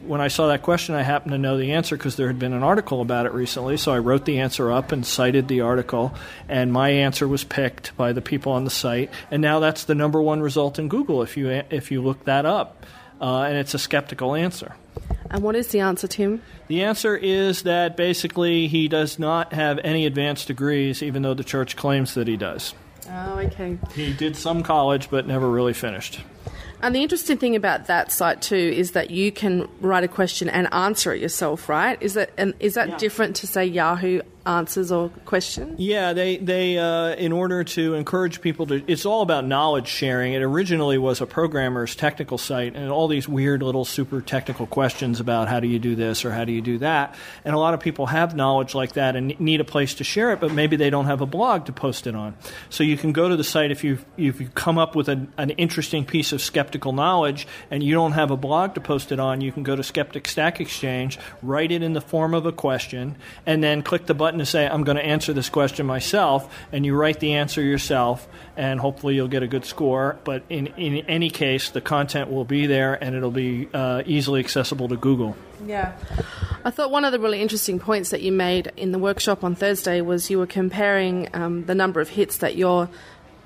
when I saw that question, I happened to know the answer because there had been an article about it recently. So I wrote the answer up and cited the article. And my answer was picked by the people on the site. And now that's the number one result in Google if you look that up. And it's a skeptical answer. And what is the answer, Tim? The answer is that basically he does not have any advanced degrees, even though the church claims that he does. Oh, okay. He did some college, but never really finished. And the interesting thing about that site too is that you can write a question and answer it yourself, right? Is that different to say Yahoo answers or questions? Yeah, they in order to encourage people to, it's all about knowledge sharing. It originally was a programmer's technical site, and all these weird little super technical questions about how do you do this or how do you do that. And a lot of people have knowledge like that and need a place to share it, but maybe they don't have a blog to post it on. So you can go to the site if you come up with an interesting piece of skeptical knowledge and you don't have a blog to post it on, you can go to Skeptic Stack Exchange, write it in the form of a question, and then click the button to say, I'm going to answer this question myself, and you write the answer yourself, and hopefully you'll get a good score. But in any case, the content will be there, and it'll be easily accessible to Google. Yeah. I thought one of the really interesting points that you made in the workshop on Thursday was you were comparing the number of hits that your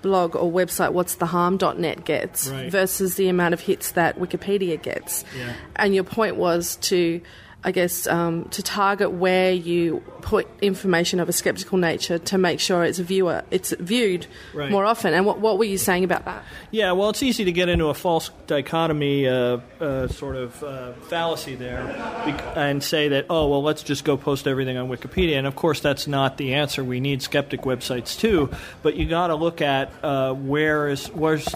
blog or website, whatstheharm.net gets, versus the amount of hits that Wikipedia gets. Yeah. And your point was to, I guess, to target where you put information of a skeptical nature to make sure it's viewed more often. And what were you saying about that? Yeah, well, it's easy to get into a false dichotomy fallacy there and say that, oh, well, let's just go post everything on Wikipedia. And, of course, that's not the answer. We need skeptic websites, too. But you got to look at where's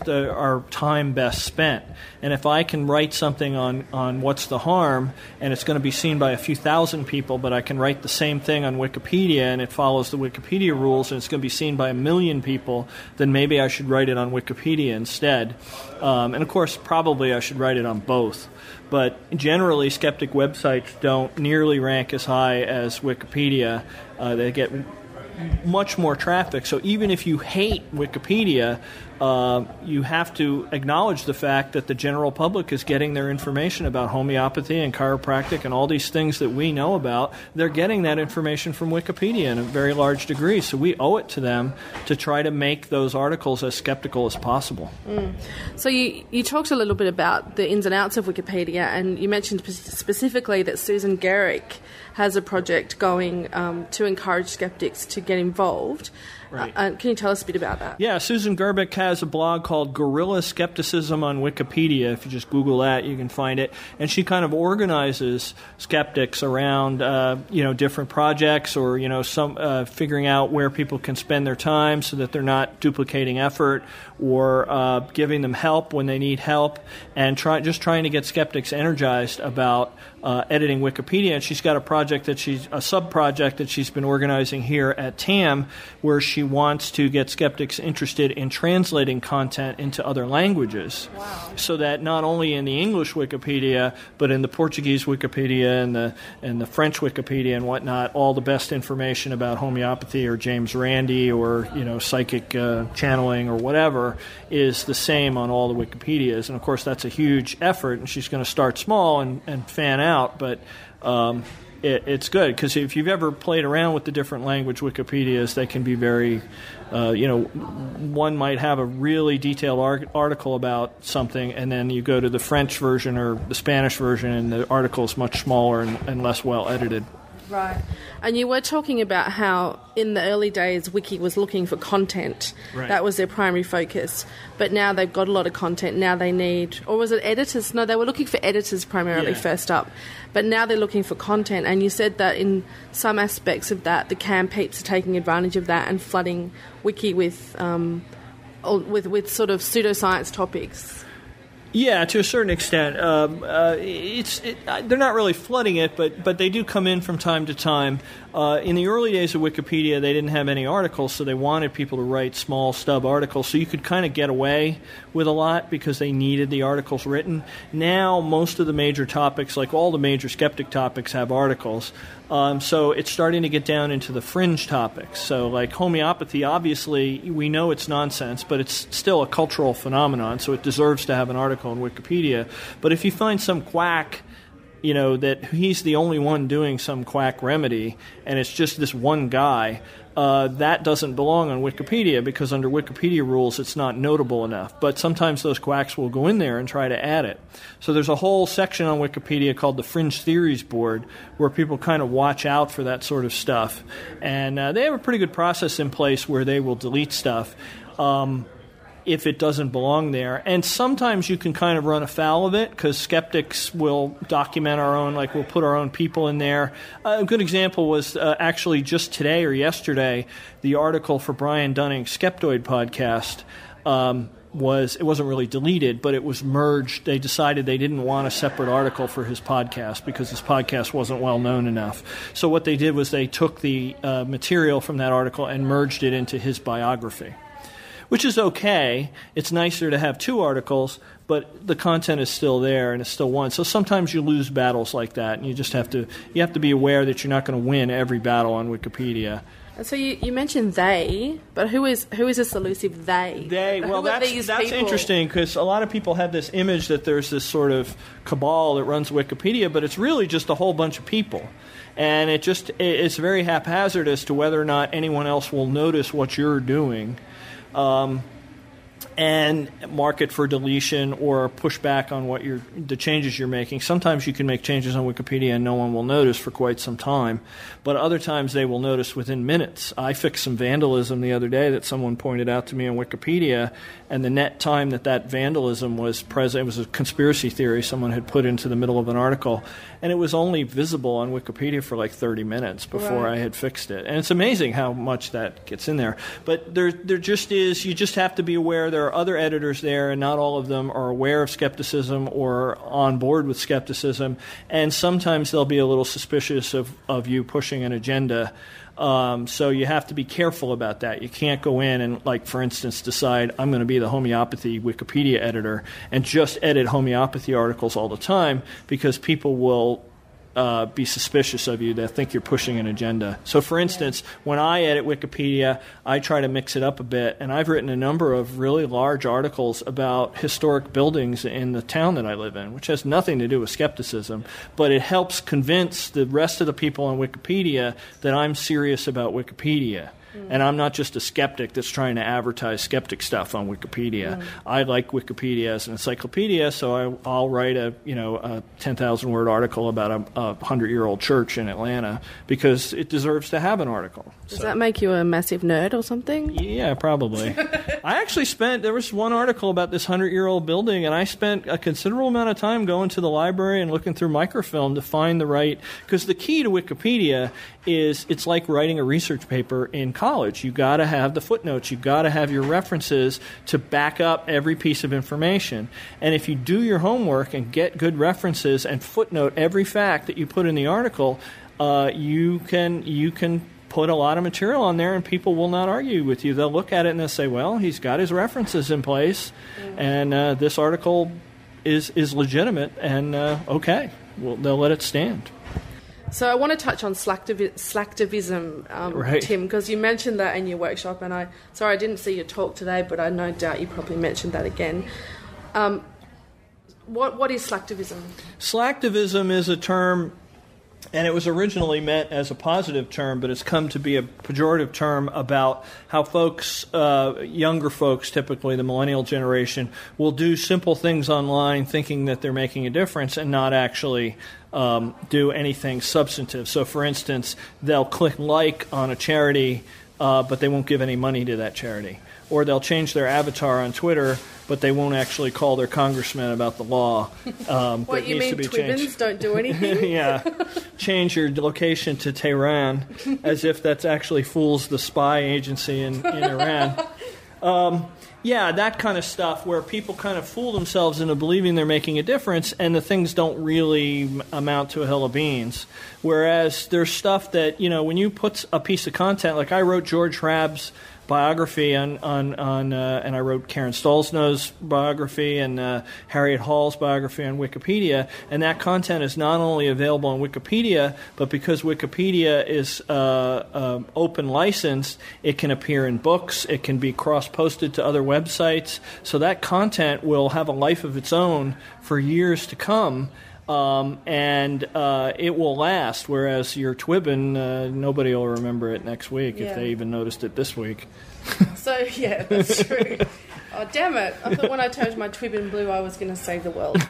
our time best spent. And if I can write something on What's the Harm, and it's going to be seen by a few thousand people, but I can write the same thing on Wikipedia and it follows the Wikipedia rules and it's going to be seen by 1 million people, then maybe I should write it on Wikipedia instead. And of course, probably I should write it on both. But generally, skeptic websites don't nearly rank as high as Wikipedia. They get much more traffic. So even if you hate Wikipedia, you have to acknowledge the fact that the general public is getting their information about homeopathy and chiropractic and all these things that we know about. They're getting that information from Wikipedia in a very large degree. So we owe it to them to try to make those articles as skeptical as possible. So you talked a little bit about the ins and outs of Wikipedia, and you mentioned specifically that Susan Garrick has a project going to encourage skeptics to get involved. Right. Can you tell us a bit about that? Yeah, Susan Gerbic has a blog called Guerrilla Skepticism on Wikipedia. If you just Google that, you can find it. And she kind of organizes skeptics around, different projects or, some figuring out where people can spend their time so that they're not duplicating effort or giving them help when they need help, and trying to get skeptics energized about editing Wikipedia. And she's got a sub-project that she's been organizing here at TAM, where she wants to get skeptics interested in translating content into other languages. Wow. So that not only in the English Wikipedia, but in the Portuguese Wikipedia and the French Wikipedia and whatnot, all the best information about homeopathy or James Randi or psychic channeling or whatever is the same on all the Wikipedias. And of course that's a huge effort, and she's going to start small and fan out, but it's good, because if you've ever played around with the different language Wikipedias, they can be very, one might have a really detailed article about something, and then you go to the French version or the Spanish version, and the article is much smaller and less well edited. Right. And you were talking about how in the early days Wiki was looking for content. Right. That was their primary focus. But now they've got a lot of content. Now they need, or was it editors? No, they were looking for editors primarily first up. But now they're looking for content. And you said that in some aspects of that, the camp peeps are taking advantage of that and flooding Wiki with sort of pseudoscience topics. Yeah, to a certain extent. They're not really flooding it, but they do come in from time to time. In the early days of Wikipedia, they didn't have any articles, so they wanted people to write small stub articles, so you could kind of get away with a lot because they needed the articles written. Now, most of the major topics, like all the major skeptic topics, have articles. So it's starting to get down into the fringe topics. So like homeopathy, obviously, we know it's nonsense, but it's still a cultural phenomenon, so it deserves to have an article on Wikipedia. But if you find some quack, that he's the only one doing some quack remedy, and it's just this one guy, that doesn't belong on Wikipedia, because under Wikipedia rules it's not notable enough. But sometimes those quacks will go in there and try to add it. So there's a whole section on Wikipedia called the Fringe Theories Board, where people kind of watch out for that sort of stuff. And they have a pretty good process in place where they will delete stuff. if it doesn't belong there. And sometimes you can kind of run afoul of it because skeptics will document our own, like we'll put our own people in there. A good example was actually just today or yesterday, the article for Brian Dunning's Skeptoid podcast. It wasn't really deleted, but it was merged. They decided they didn't want a separate article for his podcast because his podcast wasn't well known enough. So what they did was they took the material from that article and merged it into his biography, which is okay. It's nicer to have two articles, but the content is still there and it's still one. So sometimes you lose battles like that, and you just have to be aware that you're not going to win every battle on Wikipedia. So you mentioned they, but who is this elusive they? They. Well, that's interesting because a lot of people have this image that there's this sort of cabal that runs Wikipedia, but it's really just a whole bunch of people, and it's very haphazard as to whether or not anyone else will notice what you're doing. And mark it for deletion or push back on the changes you're making. Sometimes you can make changes on Wikipedia and no one will notice for quite some time, but other times they will notice within minutes. I fixed some vandalism the other day that someone pointed out to me on Wikipedia, and the net time that vandalism was present, it was a conspiracy theory someone had put into the middle of an article, and it was only visible on Wikipedia for like 30 minutes before I had fixed it. And it's amazing how much that gets in there. But there just is, you just have to be aware there are other editors there, and not all of them are aware of skepticism or on board with skepticism, and sometimes they'll be a little suspicious of you pushing an agenda. So you have to be careful about that. You can't go in and, like, for instance, decide I'm going to be the homeopathy Wikipedia editor and just edit homeopathy articles all the time, because people will be suspicious of you. They think you're pushing an agenda. So, for instance, when I edit Wikipedia, I try to mix it up a bit, and I've written a number of really large articles about historic buildings in the town that I live in, which has nothing to do with skepticism, but it helps convince the rest of the people on Wikipedia that I'm serious about Wikipedia. And I'm not just a skeptic that's trying to advertise skeptic stuff on Wikipedia. I like Wikipedia as an encyclopedia, so I'll write a 10,000-word article about a 100-year-old church in Atlanta because it deserves to have an article. Does that make you a massive nerd or something? Yeah, probably. I actually there was one article about this 100-year-old building, and I spent a considerable amount of time going to the library and looking through microfilm to find the right, because the key to Wikipedia is it's like writing a research paper in college. You got to have the footnotes. You got to have your references to back up every piece of information. And if you do your homework and get good references and footnote every fact that you put in the article, you can put a lot of material on there, and people will not argue with you. They'll look at it and they'll say, well, he's got his references in place, and this article is legitimate, and okay, well, they'll let it stand. So I want to touch on slacktivism, Tim, because you mentioned that in your workshop, and I didn't see your talk today, but I no doubt you probably mentioned that again. What is slacktivism? Slacktivism is a term, and it was originally meant as a positive term, but it's come to be a pejorative term about how folks, younger folks, typically the millennial generation, will do simple things online thinking that they're making a difference and not actually do anything substantive. So, for instance, they'll click like on a charity, but they won't give any money to that charity. Or they'll change their avatar on Twitter, but they won't actually call their congressman about the law. What, you mean Twibbins don't do anything? Yeah. Change your location to Tehran, as if that actually fools the spy agency in Iran. Yeah, that kind of stuff where people kind of fool themselves into believing they're making a difference, and the things don't really amount to a hill of beans. Whereas there's stuff that, when you put a piece of content, like I wrote George Hrab's biography and I wrote Karen Stolznow's biography and Harriet Hall's biography on Wikipedia, and that content is not only available on Wikipedia, but because Wikipedia is open licensed, it can appear in books, it can be cross-posted to other websites, so that content will have a life of its own for years to come. And it will last, whereas your Twibbin, nobody will remember it next week if they even noticed it this week. So, yeah, that's true. Oh, damn it. I thought when I turned my Twibbin blue I was going to save the world.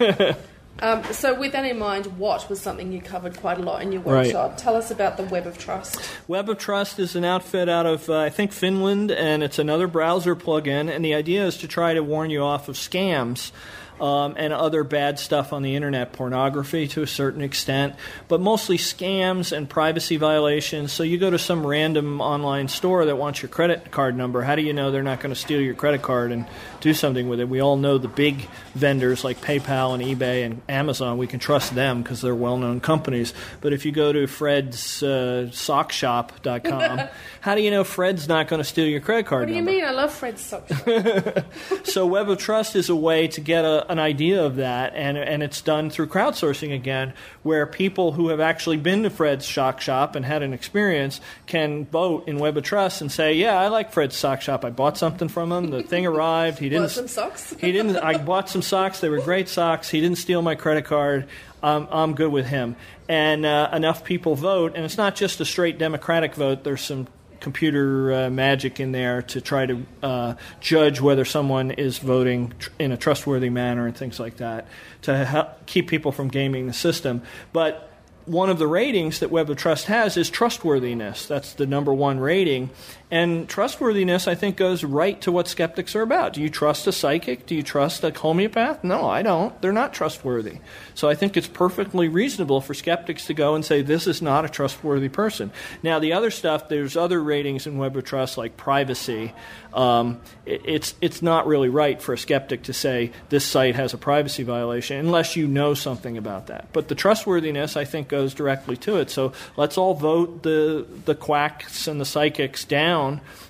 So with that in mind, what was something you covered quite a lot in your workshop? Right. Tell us about the Web of Trust. Web of Trust is an outfit out of, I think, Finland, and it's another browser plugin, and the idea is to try to warn you off of scams and other bad stuff on the internet, pornography to a certain extent, but mostly scams and privacy violations. So you go to some random online store that wants your credit card number. How do you know they're not going to steal your credit card and do something with it? We all know the big vendors like PayPal and eBay and Amazon. We can trust them because they're well-known companies. But if you go to fredssockshop.com, how do you know Fred's not going to steal your credit card number? What do you mean? I love Fred's Sock Shop. So Web of Trust is a way to get an idea of that, and it's done through crowdsourcing again, where people who have actually been to Fred's Sock Shop and had an experience can vote in Web of Trust and say, yeah, I like Fred's Sock Shop. I bought something from him. The thing arrived. He didn't. Bought some socks? He didn't. I bought some socks. They were great socks. He didn't steal my credit card. I'm good with him. And enough people vote, and it's not just a straight Democratic vote. There's some computer magic in there to try to judge whether someone is voting in a trustworthy manner and things like that to help keep people from gaming the system. But one of the ratings that Web of Trust has is trustworthiness. That's the number one rating. And trustworthiness, I think, goes right to what skeptics are about. Do you trust a psychic? Do you trust a homeopath? No, I don't. They're not trustworthy. So I think it's perfectly reasonable for skeptics to go and say, this is not a trustworthy person. Now, the other stuff, there's other ratings in Web of Trust, like privacy. It's not really right for a skeptic to say this site has a privacy violation unless you know something about that. But the trustworthiness, I think, goes directly to it. So let's all vote the quacks and the psychics down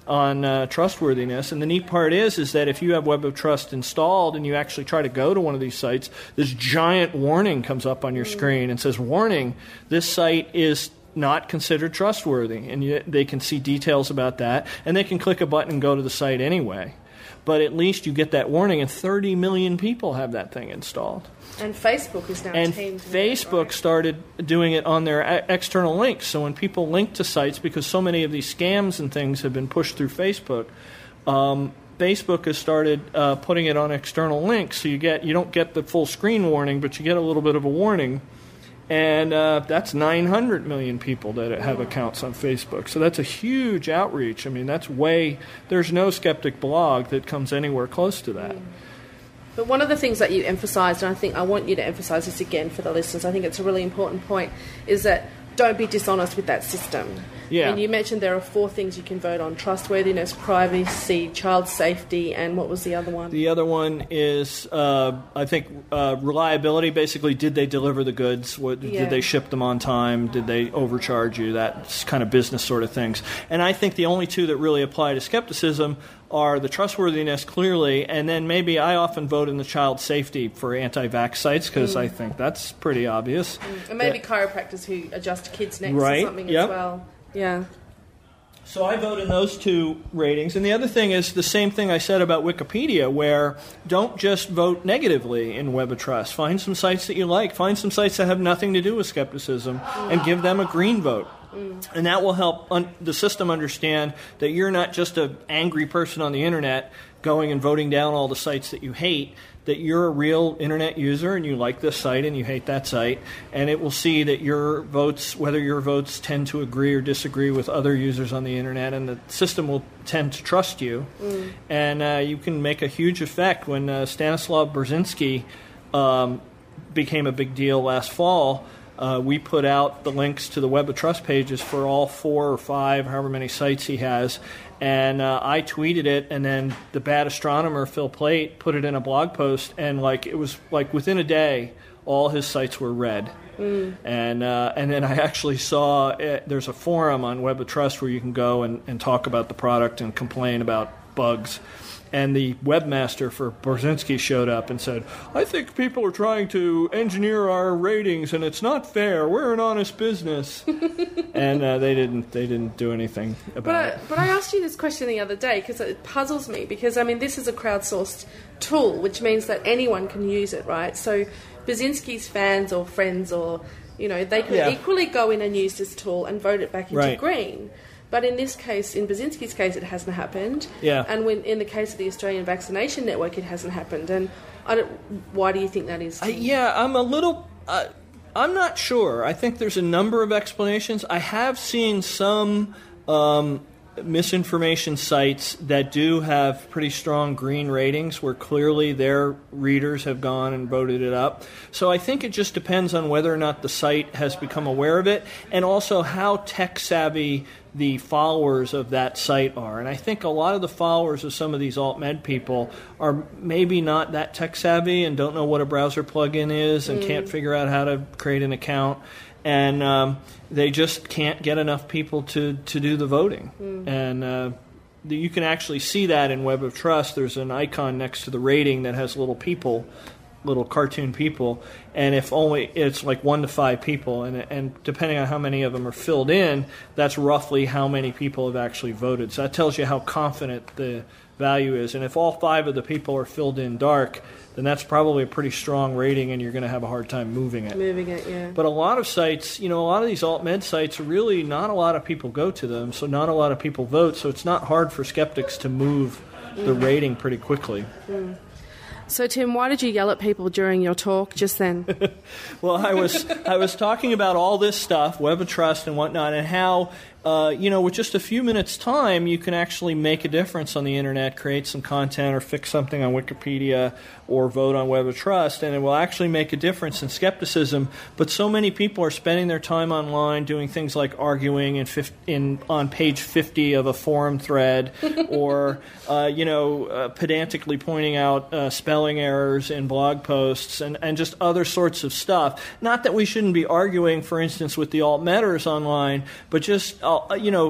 on trustworthiness. And the neat part is that if you have Web of Trust installed and you actually try to go to one of these sites, this giant warning comes up on your screen and says, warning, this site is not considered trustworthy. And they can see details about that, and they can click a button and go to the site anyway. But at least you get that warning, and 30 million people have that thing installed. And Facebook is now teamed with Facebook started doing it on their external links. So when people link to sites, because so many of these scams and things have been pushed through Facebook, Facebook has started putting it on external links. So you don't get the full screen warning, but you get a little bit of a warning. And that's 900 million people that have accounts on Facebook. So that's a huge outreach. I mean, there's no skeptic blog that comes anywhere close to that. But one of the things that you emphasised, and I think I want you to emphasise this again for the listeners, I think it's a really important point, is that don't be dishonest with that system. Yeah. And you mentioned there are 4 things you can vote on: trustworthiness, privacy, child safety, and what was the other one? The other one is, I think, reliability. Basically, did they deliver the goods? Did they ship them on time? Did they overcharge you? That kind of business sort of things. And I think the only 2 that really apply to skepticism are the trustworthiness, clearly, and then maybe I often vote in the child safety for anti-vax sites because I think that's pretty obvious. And maybe chiropractors who adjust kids' necks or something as well. Yeah. So I vote in those 2 ratings. And the other thing is the same thing I said about Wikipedia, where don't just vote negatively in Web of Trust. Find some sites that you like. Find some sites that have nothing to do with skepticism and give them a green vote. And that will help the system understand that you're not just an angry person on the internet going and voting down all the sites that you hate, that you're a real internet user and you like this site and you hate that site, and it will see that whether your votes tend to agree or disagree with other users on the internet, and the system will tend to trust you. And you can make a huge effect. When Stanislaw Brzezinski became a big deal last fall, we put out the links to the Web of Trust pages for all 4 or 5, however many sites he has, and I tweeted it, and then the bad astronomer Phil Plait put it in a blog post, and it was within a day, all his sites were read. And then I actually saw there's a forum on Web of Trust where you can go and talk about the product and complain about bugs. And the webmaster for Brzezinski showed up and said, I think people are trying to engineer our ratings, and it's not fair. We're an honest business. And they didn't do anything about it. But I asked you this question the other day because it puzzles me. Because, this is a crowdsourced tool, which means that anyone can use it, right? So Brzezinski's fans or friends or, they could equally go in and use this tool and vote it back into green. But in this case, in Brzezinski's case, it hasn't happened. Yeah. And in the case of the Australian Vaccination Network, it hasn't happened. And why do you think that is? I'm not sure. I think there's a number of explanations. I have seen some misinformation sites that do have pretty strong green ratings where clearly their readers have gone and voted it up. So I think it just depends on whether or not the site has become aware of it and also how tech-savvy the followers of that site are. And I think a lot of the followers of some of these alt-med people are maybe not that tech-savvy and don't know what a browser plugin is and can't figure out how to create an account. And they just can't get enough people to do the voting. And you can actually see that in Web of Trust. There's an icon next to the rating that has little cartoon people, and if only it's like 1 to 5 people, and depending on how many of them are filled in, that's roughly how many people have actually voted. So that tells you how confident the value is. And if all 5 of the people are filled in dark, then that's probably a pretty strong rating, and you're going to have a hard time moving it. Yeah. But a lot of sites, a lot of these alt-med sites, really not a lot of people go to them, so not a lot of people vote, so it's not hard for skeptics to move the rating pretty quickly. So, Tim, why did you yell at people during your talk just then? Well, I was talking about all this stuff, Web of Trust and whatnot, and how, with just a few minutes' time, you can actually make a difference on the Internet, create some content or fix something on Wikipedia or vote on Web of Trust, and it will actually make a difference in skepticism. But so many people are spending their time online doing things like arguing on page 50 of a forum thread or, pedantically pointing out spelling errors in blog posts and just other sorts of stuff. Not that we shouldn't be arguing, for instance, with the alt-metters online, but just,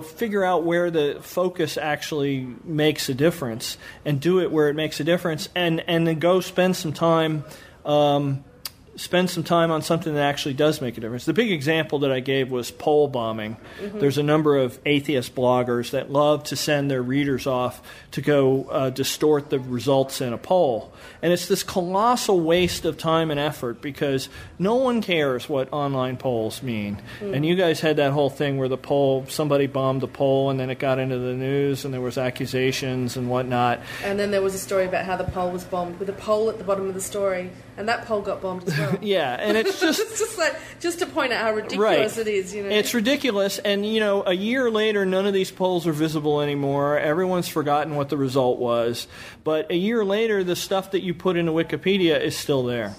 figure out where the focus actually makes a difference and do it where it makes a difference and then go spend some time on something that actually does make a difference. The big example that I gave was poll bombing. There's a number of atheist bloggers that love to send their readers off to go distort the results in a poll. And it's this colossal waste of time and effort because no one cares what online polls mean. And you guys had that whole thing where somebody bombed the poll and then it got into the news and there was accusations and whatnot. And then there was a story about how the poll was bombed with a poll at the bottom of the story. And that poll got bombed as well. Yeah, and it's just... it's just to point out how ridiculous it is, It's ridiculous, and, a year later, none of these polls are visible anymore. Everyone's forgotten what the result was. But a year later, the stuff that you put into Wikipedia is still there,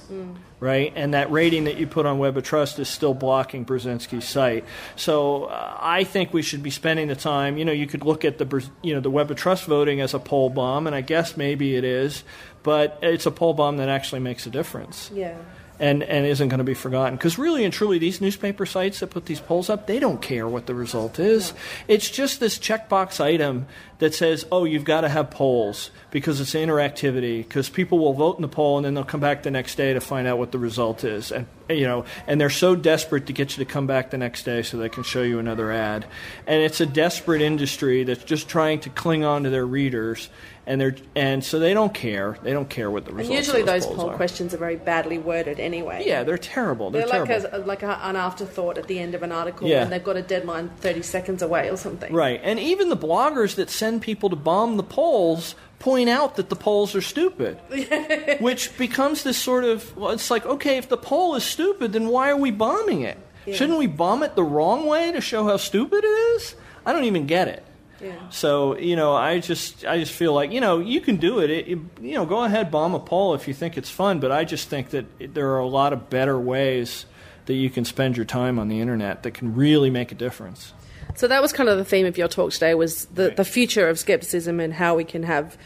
right? And that rating that you put on Web of Trust is still blocking Brzezinski's site. So I think we should be spending the time... you could look at the Web of Trust voting as a poll bomb, and I guess maybe it is, but it's a poll bomb that actually makes a difference. Yeah. And isn't going to be forgotten. Because really and truly, these newspaper sites that put these polls up, they don't care what the result is. No. It's just this checkbox item that says, oh, you've got to have polls because it's interactivity, because people will vote in the poll and then they'll come back the next day to find out what the result is. And and they're so desperate to get you to come back the next day so they can show you another ad. And it's a desperate industry that's just trying to cling on to their readers. And so they don't care. They don't care what the results are. And usually those poll questions are very badly worded anyway. Yeah, they're terrible. They're terrible. like an afterthought at the end of an article and they've got a deadline 30 seconds away or something. Right. And even the bloggers that send people to bomb the polls point out that the polls are stupid, which becomes this sort of, it's like, okay, if the poll is stupid, then why are we bombing it? Yeah. Shouldn't we bomb it the wrong way to show how stupid it is? I don't even get it. Yeah. So, I just feel like, you can do it. Go ahead, bomb a poll if you think it's fun, but I just think that there are a lot of better ways that you can spend your time on the Internet that can really make a difference. So that was kind of the theme of your talk today, was the future of skepticism and how we can have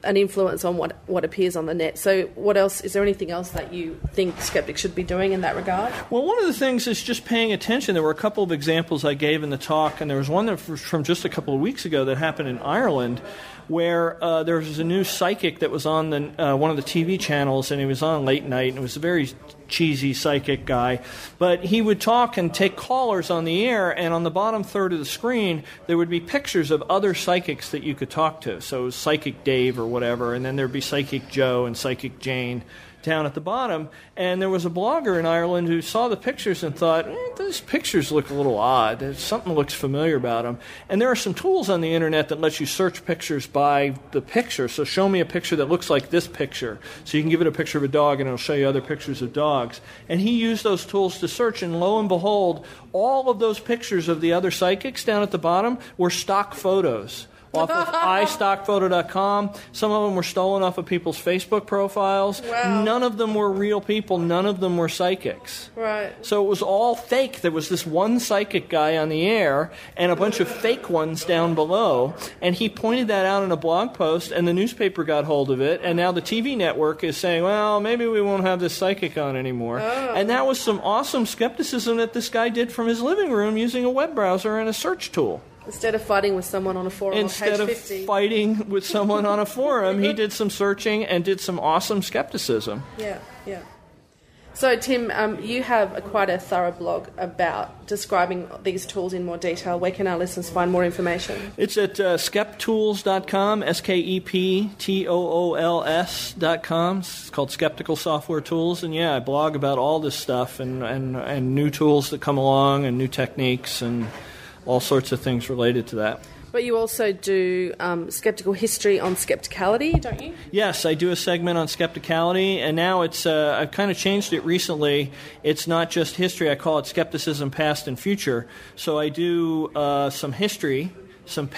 an influence on what appears on the net. So what else? Is there anything else that you think skeptics should be doing in that regard? Well, one of the things is just paying attention. There were a couple of examples I gave in the talk, and there was one that from just a couple of weeks ago that happened in Ireland, where there was a new psychic that was on one of the TV channels, and he was on late night, and it was a very cheesy psychic guy. But he would talk and take callers on the air, and on the bottom third of the screen, there would be pictures of other psychics that you could talk to. So it was Psychic Dave or whatever, and then there'd be Psychic Joe and Psychic Jane down at the bottom. And there was a blogger in Ireland who saw the pictures and thought, those pictures look a little odd. Something looks familiar about them. And there are some tools on the internet that let you search pictures by the picture. So show me a picture that looks like this picture. So you can give it a picture of a dog and it'll show you other pictures of dogs. And he used those tools to search, and lo and behold, all of those pictures of the other psychics down at the bottom were stock photos off of iStockPhoto.com. Some of them were stolen off of people's Facebook profiles. Wow. None of them were real people. None of them were psychics. Right. So it was all fake. There was this one psychic guy on the air and a bunch of fake ones down below. And he pointed that out in a blog post, and the newspaper got hold of it. And now the TV network is saying, well, maybe we won't have this psychic on anymore. Oh. And that was some awesome skepticism that this guy did from his living room using a web browser and a search tool. Instead of fighting with someone on a forum Instead on page of 50. fighting with someone on a forum, he did some searching and did some awesome skepticism. Yeah. So, Tim, you have quite a thorough blog about describing these tools in more detail. Where can our listeners find more information? It's at skeptools.com, skeptools.com. It's called Skeptical Software Tools. And, I blog about all this stuff and new tools that come along and new techniques and all sorts of things related to that. But you also do skeptical history on skepticality, don't you? Yes, I do a segment on skepticality, and now it's I've kind of changed it recently. It's not just history. I call it skepticism past and future. So I do some history, some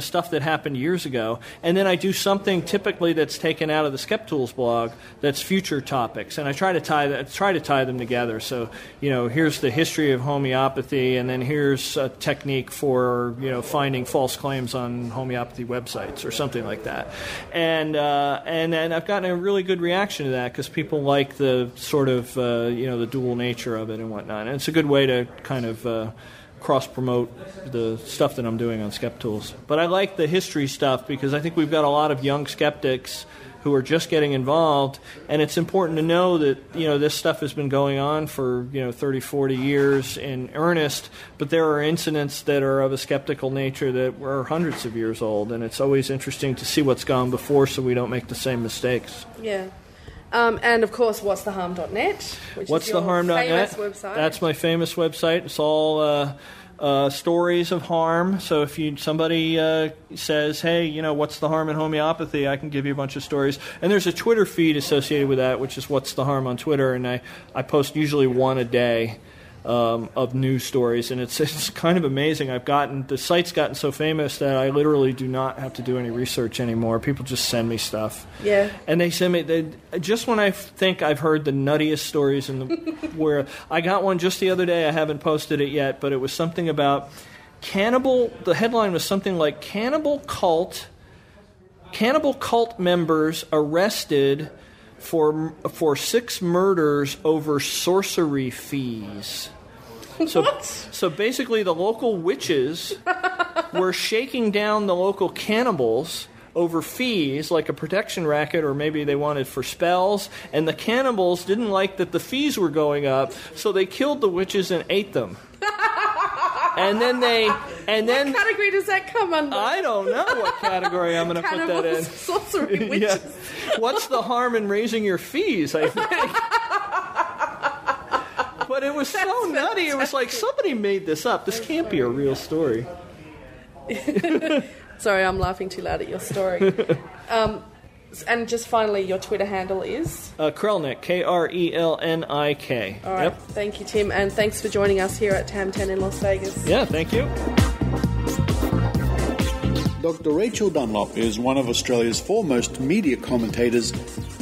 stuff that happened years ago, and then I do something typically that's taken out of the SkepTools blog that's future topics, and I try to tie them together. So here's the history of homeopathy, and then here's a technique for finding false claims on homeopathy websites or something like that. And then I've gotten a really good reaction to that because people like the sort of the dual nature of it and whatnot, and it's a good way to kind of cross-promote the stuff that I'm doing on SkepTools. But I like the history stuff because I think we've got a lot of young skeptics who are just getting involved, and it's important to know that this stuff has been going on for 30, 40 years in earnest, but there are incidents that are of a skeptical nature that were hundreds of years old, and it's always interesting to see what's gone before so we don't make the same mistakes. Yeah. And, of course, what'stheharm.net, which is your famous website. That's my famous website. It's all stories of harm. So if somebody says, hey, what's the harm in homeopathy, I can give you a bunch of stories. And there's a Twitter feed associated with that, which is What's the Harm on Twitter. And I post usually one a day of news stories, and it's kind of amazing. The site's gotten so famous that I literally do not have to do any research anymore. People just send me stuff. Yeah. And they send me just when I think I've heard the nuttiest stories where I got one just the other day. I haven't posted it yet, but it was something about cannibal. The headline was something like cannibal cult members arrested for 6 murders over sorcery fees. So basically the local witches were shaking down the local cannibals over fees, like a protection racket, or maybe they wanted for spells, and the cannibals didn't like that the fees were going up, so they killed the witches and ate them. What category does that come under? I don't know what category I'm going to put that in. Sorcery witches. Yeah. What's the harm in raising your fees, I think? But it was so nutty. It was like somebody made this up. This can't be a real story. Sorry, I'm laughing too loud at your story. And just finally, your Twitter handle is? Krelnik, Krelnik. All right, yep. Thank you, Tim, and thanks for joining us here at TAM 10 in Las Vegas. Yeah, thank you. Dr Rachel Dunlop is one of Australia's foremost media commentators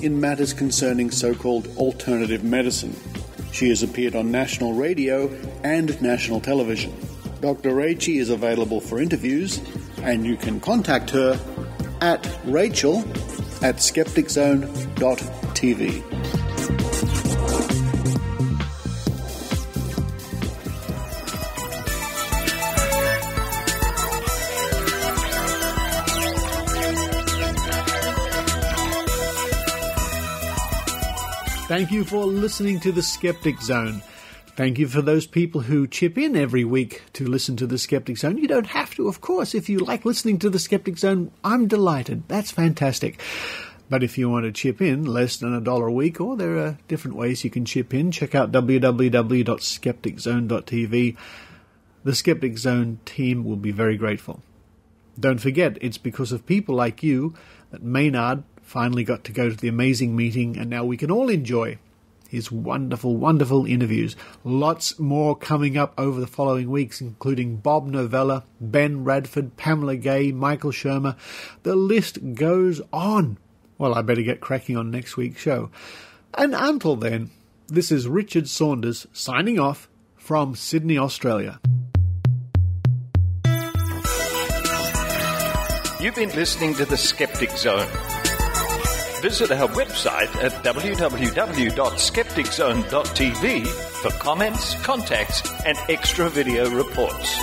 in matters concerning so-called alternative medicine. She has appeared on national radio and national television. Dr Rachie is available for interviews, and you can contact her at rachel@skepticzone.tv. Thank you for listening to The Skeptic Zone. Thank you for those people who chip in every week to listen to The Skeptic Zone. You don't have to, of course. If you like listening to The Skeptic Zone, I'm delighted. That's fantastic. But if you want to chip in less than $1 a week, or there are different ways you can chip in, check out www.skepticzone.tv. The Skeptic Zone team will be very grateful. Don't forget, it's because of people like you that Maynard finally got to go to the amazing meeting, and now we can all enjoy his wonderful, wonderful interviews. Lots more coming up over the following weeks, including Bob Novella, Ben Radford, Pamela Gay, Michael Shermer. The list goes on. Well, I better get cracking on next week's show. And until then, this is Richard Saunders signing off from Sydney, Australia. You've been listening to The Skeptic Zone. Visit our website at www.skepticzone.tv for comments, contacts, and extra video reports.